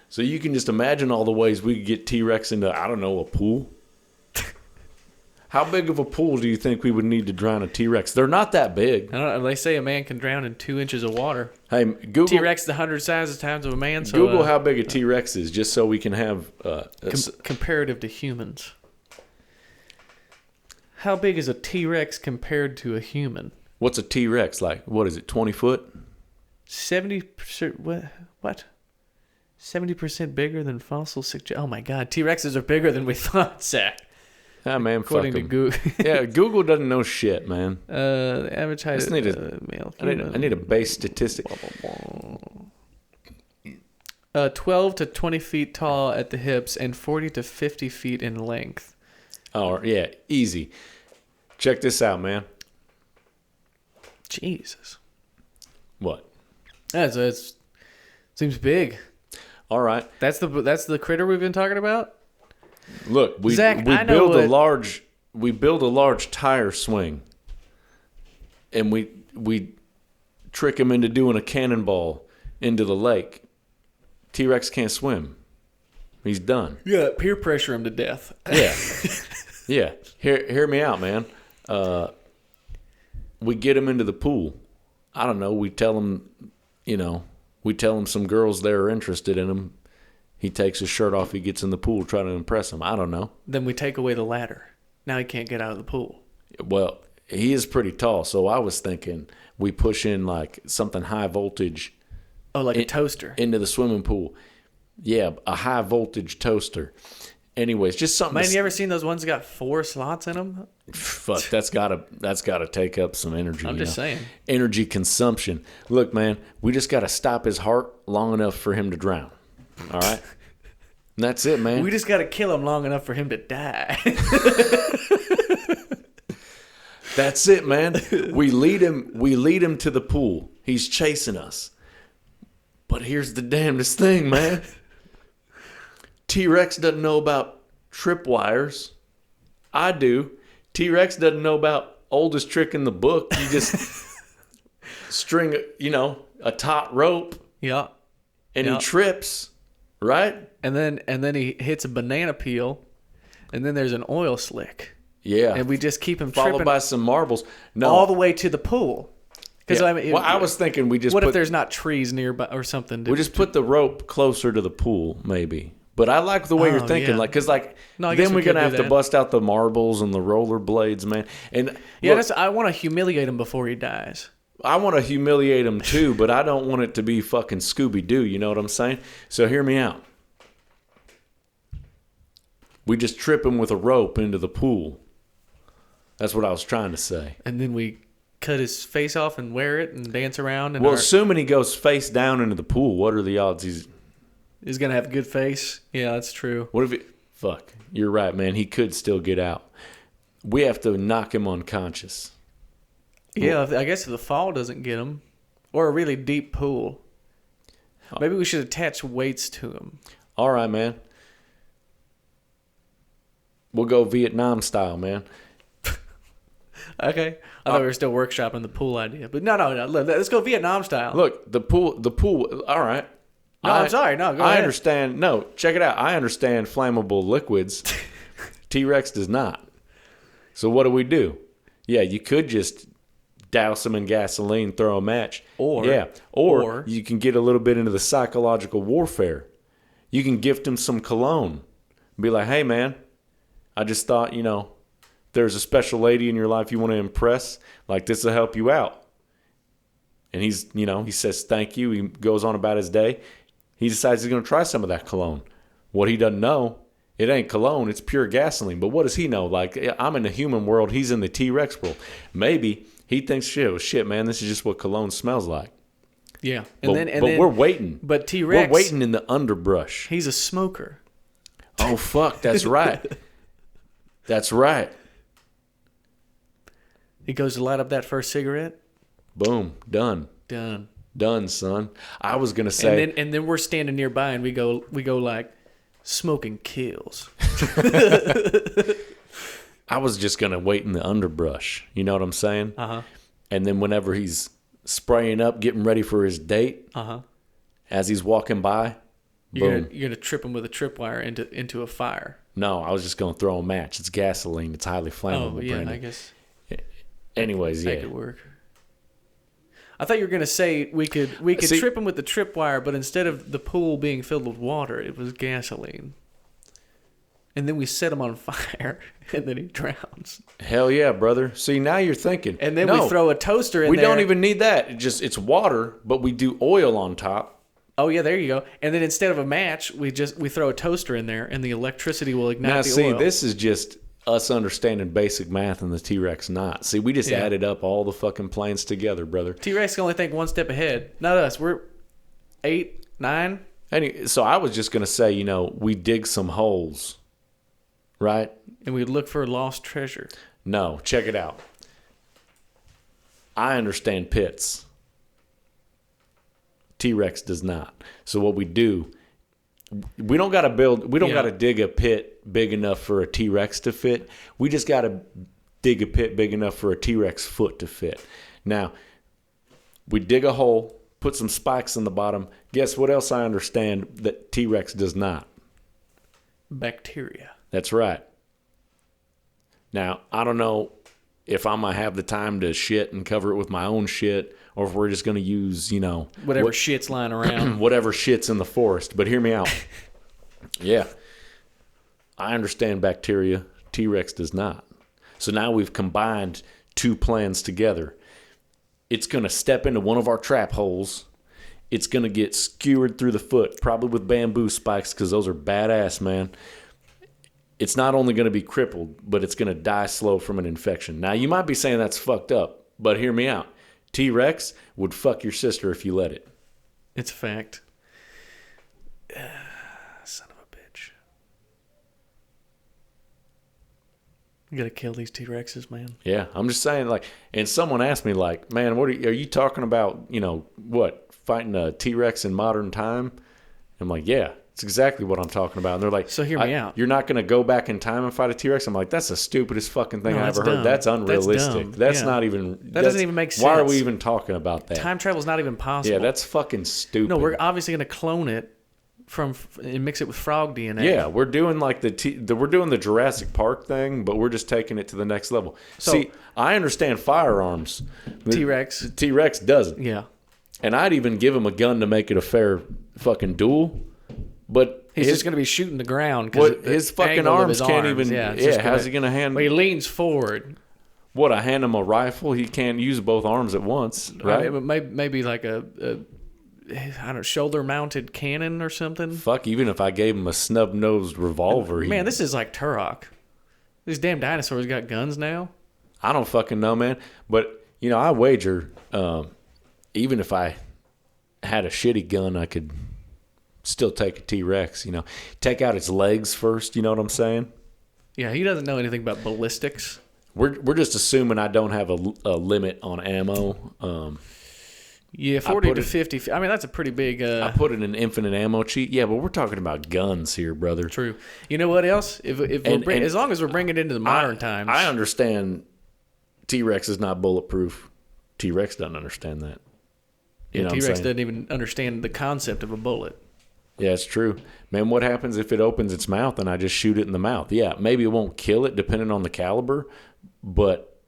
So you can just imagine all the ways we could get T-Rex into, I don't know, a pool. How big of a pool do you think we would need to drown a T-Rex? They're not that big. I don't know. They say a man can drown in 2 inches of water. Hey, Google T-Rex is 100 sizes times of a man. So, Google how big a T-Rex is, just so we can have comparative to humans. How big is a T-Rex compared to a human? What's a T-Rex like? What is it, 20 foot? 70%. What? 70% bigger than fossils suggest. Oh my God, T-Rexes are bigger than we thought, Zach. Ah, man, According to fuck 'em. Google. Yeah, Google doesn't know shit, man. The average height Just need of male. I need a base statistic. 12 to 20 feet tall at the hips and 40 to 50 feet in length. Oh, yeah, easy. Check this out, man. Jesus. What? That's seems big. All right. That's the critter we've been talking about? Look, we Zach, I know we build a large tire swing, and we trick him into doing a cannonball into the lake. T-Rex can't swim. He's done. Yeah, peer pressure him to death. Yeah. Yeah. Hear me out, man. We get him into the pool. I don't know. We tell him, some girls there are interested in him. He takes his shirt off. He gets in the pool, trying to impress them. I don't know. Then we take away the ladder. Now he can't get out of the pool. Well, he is pretty tall, so I was thinking we push in like something high voltage. Oh, like a toaster. Into the swimming pool. Yeah, a high voltage toaster. Anyways, just something. Man, you ever seen those ones that got 4 slots in them? Fuck, that's gotta take up some energy. I'm just saying. Energy consumption. Look, man, we just gotta stop his heart long enough for him to drown. All right? And that's it, man. We just got to kill him long enough for him to die. That's it, man. We lead him to the pool. He's chasing us. But here's the damnedest thing, man. T-Rex doesn't know about tripwires. I do. T-Rex doesn't know about oldest trick in the book. You just string, a taut rope. Yeah. And he trips, right? And then he hits a banana peel, and then there's an oil slick. Yeah. And we just keep him followed tripping by some marbles. No. all the way to the pool. Because yeah. I was thinking we just. What if there's not trees nearby or something? We just put the rope closer to the pool, maybe. But I like the way you're thinking, yeah. Then we're gonna have to bust out the marbles and the roller blades, man. And yeah, look, I want to humiliate him before he dies. I want to humiliate him too, but I don't want it to be fucking Scooby-Doo. You know what I'm saying? So hear me out. We just trip him with a rope into the pool. That's what I was trying to say. And then we cut his face off and wear it and dance around. Well, assuming he goes face down into the pool, what are the odds he's going to have a good face? Yeah, that's true. What if he... Fuck. You're right, man. He could still get out. We have to knock him unconscious. Yeah, I guess if the fall doesn't get him. Or a really deep pool. Maybe we should attach weights to him. All right, man. We'll go Vietnam style, man. Okay. I thought we were still workshopping the pool idea. But no. Let's go Vietnam style. Look, the pool, all right. No, I'm sorry. No, go ahead. I understand. No, check it out. I understand flammable liquids. T-Rex does not. So what do? Yeah, you could just douse them in gasoline, throw a match. Or you can get a little bit into the psychological warfare. You can gift him some cologne. Be like, hey, man, I just thought, there's a special lady in your life you want to impress. Like, this will help you out. And he says thank you. He goes on about his day. He decides he's going to try some of that cologne. What he doesn't know, it ain't cologne, it's pure gasoline. But what does he know? Like, I'm in the human world, he's in the T-Rex world. Maybe he thinks, shit, man, this is just what cologne smells like. Yeah. But we're waiting. But T-Rex... We're waiting in the underbrush. He's a smoker. Oh, fuck, that's right. That's right. He goes to light up that first cigarette. Boom. Done. Done, son. I was gonna say, and then we're standing nearby, and we go like, smoking kills. I was just gonna wait in the underbrush. You know what I'm saying? And then whenever he's spraying up, getting ready for his date, as he's walking by, boom. You're gonna trip him with a tripwire into a fire. No, I was just gonna throw a match. It's gasoline. It's highly flammable. Oh yeah, Brandon. I guess. Anyways, Make it work. I thought you were gonna say we could trip him with the tripwire, but instead of the pool being filled with water, it was gasoline. and then we set him on fire, and then he drowns. Hell yeah, brother. See, now you're thinking. And then we throw a toaster in there. We don't even need that. It's water, but we do oil on top. Oh yeah, there you go. And then instead of a match, we throw a toaster in there, and the electricity will ignite the oil. Now, see, this is just us understanding basic math and the T-Rex not. See, we just added up all the fucking planes together, brother. T-Rex can only think one step ahead. Not us. We're 8, 9. So I was just going to say, we dig some holes, right? And we look for lost treasure. No, check it out. I understand pits. T-Rex does not. So what we do, we don't got to dig a pit big enough for a T-Rex to fit. We just got to dig a pit big enough for a T-Rex foot to fit. Now, we dig a hole, put some spikes in the bottom. Guess what else I understand that T-Rex does not? Bacteria. That's right. Now, I don't know if I'm going to have the time to shit and cover it with my own shit, or if we're just going to use, whatever shit's lying around. Whatever shit's in the forest. But hear me out. Yeah. I understand bacteria. T-Rex does not. So now we've combined two plans together. It's going to step into one of our trap holes. It's going to get skewered through the foot, probably with bamboo spikes, because those are badass, man. It's not only going to be crippled, but it's going to die slow from an infection. Now, you might be saying that's fucked up, but hear me out. T-Rex would fuck your sister if you let it. It's a fact. Son of a bitch. You got to kill these T-Rexes, man. Yeah, I'm just saying, and someone asked me, man, what are you talking about, fighting a T-Rex in modern time? I'm like, yeah. It's exactly what I'm talking about. And they're like, so hear me out. You're not going to go back in time and fight a T-Rex? I'm like, that's the stupidest fucking thing I ever dumb. heard. That's unrealistic. That's not even... That doesn't even make sense. Why are we even talking about that? Time travel is not even possible. Yeah, that's fucking stupid. No, we're obviously going to clone it and mix it with frog DNA. Yeah, we're doing we're doing the Jurassic Park thing, but we're just taking it to the next level. So, see, I understand firearms. T-Rex. T-Rex doesn't. Yeah. And I'd even give him a gun to make it a fair fucking duel. But he's just going to be shooting the ground. His fucking arms can't even... Yeah, how's he going to handle... Well, he leans forward. What, I hand him a rifle? He can't use both arms at once, right? Maybe like a shoulder-mounted cannon or something. Fuck, even if I gave him a snub-nosed revolver... Man, this is like Turok. These damn dinosaurs got guns now. I don't fucking know, man. But, I wager, even if I had a shitty gun, I could... still take a T-Rex, take out its legs first, you know what I'm saying? Yeah, he doesn't know anything about ballistics. We're just assuming I don't have a limit on ammo. 40 to 50. I mean, that's a pretty big... I put in an infinite ammo cheat. Yeah, but we're talking about guns here, brother. True. You know what else? As long as we're bringing it into the modern times. I understand T-Rex is not bulletproof. T-Rex doesn't understand that. T-Rex doesn't even understand the concept of a bullet. Yeah, it's true. Man, what happens if it opens its mouth and I just shoot it in the mouth? Yeah, maybe it won't kill it depending on the caliber, but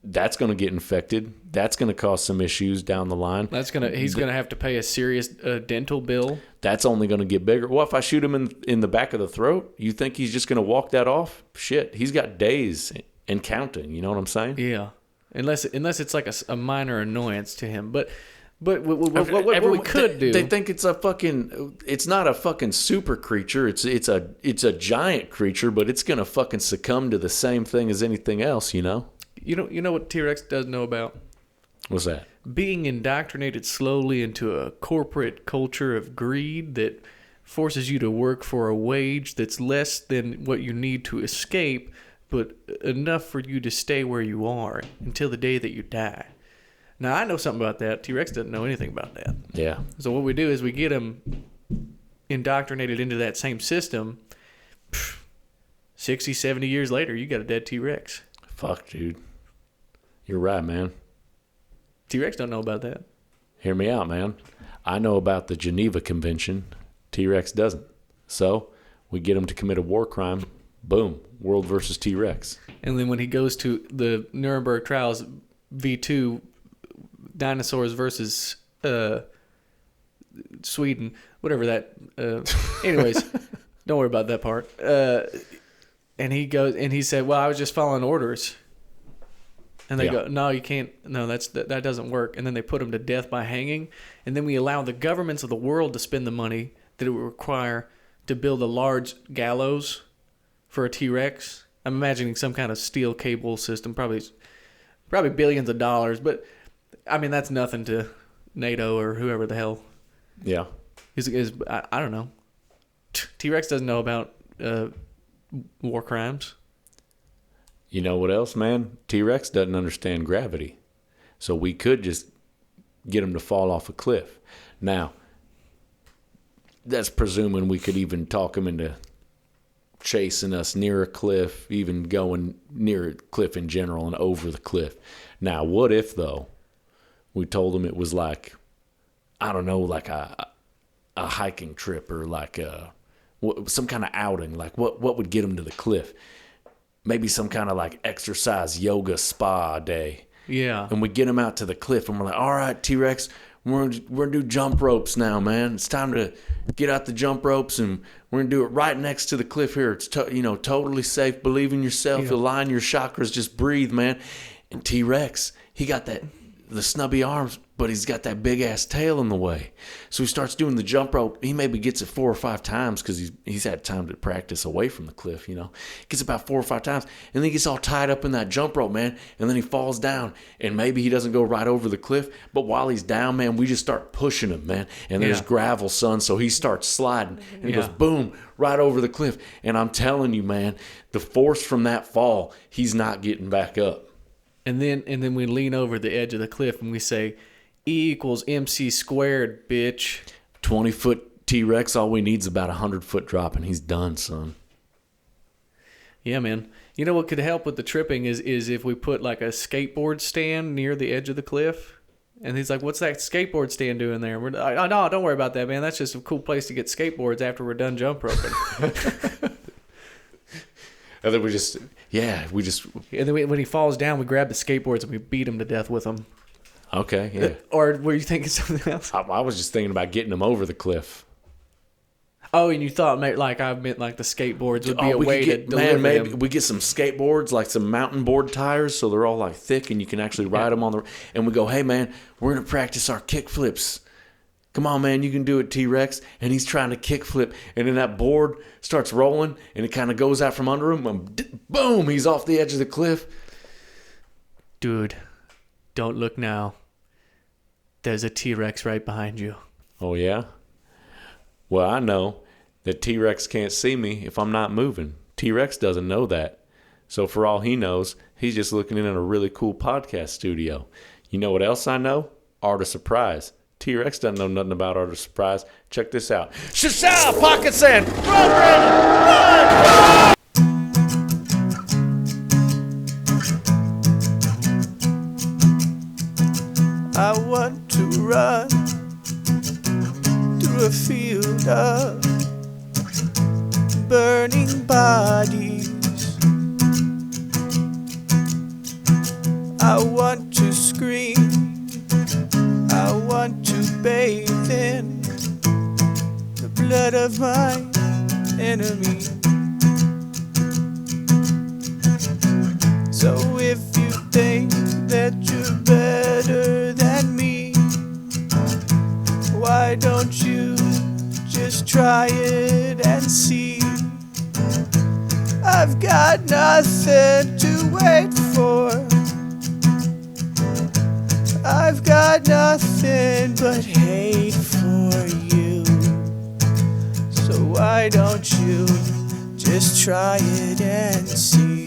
that's going to get infected. That's going to cause some issues down the line. He's going to have to pay a serious dental bill. That's only going to get bigger. Well, if I shoot him in the back of the throat, you think he's just going to walk that off? Shit, he's got days and counting. You know what I'm saying? Yeah, unless it's like a minor annoyance to him, But what we could do... They think it's it's not a fucking super creature. It's a giant creature, but it's going to fucking succumb to the same thing as anything else, You know what T-Rex does know about? What's that? Being indoctrinated slowly into a corporate culture of greed that forces you to work for a wage that's less than what you need to escape, but enough for you to stay where you are until the day that you die. Now, I know something about that. T-Rex doesn't know anything about that. Yeah. So what we do is we get him indoctrinated into that same system. 60, 70 years later, you got a dead T-Rex. Fuck, dude. You're right, man. T-Rex don't know about that. Hear me out, man. I know about the Geneva Convention. T-Rex doesn't. So, we get him to commit a war crime. Boom. World versus T-Rex. And then when he goes to the Nuremberg trials, V2... dinosaurs versus Sweden, whatever that. Anyways, don't worry about that part. And he said, well, I was just following orders. And they go, no, you can't. No, that doesn't work. And then they put him to death by hanging. And then we allow the governments of the world to spend the money that it would require to build a large gallows for a T-Rex. I'm imagining some kind of steel cable system, probably billions of dollars. But, I mean, that's nothing to NATO or whoever the hell. Yeah. I don't know. T-Rex doesn't know about war crimes. You know what else, man? T-Rex doesn't understand gravity. So we could just get him to fall off a cliff. Now, that's presuming we could even talk him into chasing us near a cliff, even going near a cliff in general and over the cliff. Now, what if, though, we told him it was like, I don't know, like a hiking trip or like some kind of outing? Like what would get him to the cliff? Maybe some kind of like exercise yoga spa day. Yeah. And we get him out to the cliff and we're like, all right, T-Rex, we're going to do jump ropes now, man. It's time to get out the jump ropes and we're going to do it right next to the cliff here. It's totally safe. Believe in yourself. Yeah. Align your chakras. Just breathe, man. And T-Rex, he got the snubby arms, but he's got that big ass tail in the way. So he starts doing the jump rope. He maybe gets it 4 or 5 times because he's had time to practice away from the cliff, Gets about 4 or 5 times, and then he gets all tied up in that jump rope, man. And then he falls down, and maybe he doesn't go right over the cliff, but while he's down, man, we just start pushing him, man. And there's gravel, son, so he starts sliding, and he goes boom right over the cliff. And I'm telling you, man, the force from that fall, he's not getting back up. And then we lean over the edge of the cliff and we say, E = MC squared, bitch. 20-foot T-Rex, all we need is about 100-foot drop, and he's done, son. Yeah, man. You know what could help with the tripping is if we put like a skateboard stand near the edge of the cliff. And he's like, what's that skateboard stand doing there? And we're like, no, don't worry about that, man. That's just a cool place to get skateboards after we're done jump roping. And then we just... And then when he falls down, we grab the skateboards and we beat him to death with them. Okay, yeah. Or were you thinking something else? I was just thinking about getting him over the cliff. Oh, and you thought I meant like the skateboards would be a way to deliver maybe him. we get some skateboards, like some mountain board tires, so they're all like thick and you can actually ride them on the... And we go, hey, man, we're going to practice our kick flips. Come on, man, you can do it, T-Rex. And he's trying to kickflip, and then that board starts rolling, and it kind of goes out from under him, and boom, he's off the edge of the cliff. Dude, don't look now. There's a T-Rex right behind you. Oh, yeah? Well, I know that T-Rex can't see me if I'm not moving. T-Rex doesn't know that. So for all he knows, he's just looking in a really cool podcast studio. You know what else I know? Art of Surprise. T-Rex doesn't know nothing about Art of Surprise. Check this out. Shasha, pocket sand. Run, run. I want to run through a field of burning bodies. I want to scream. I want to bathe in the blood of my enemy. So if you think that you're better than me, why don't you just try it and see? I've got nothing to wait for. I've got nothing but hate for you. So why don't you just try it and see?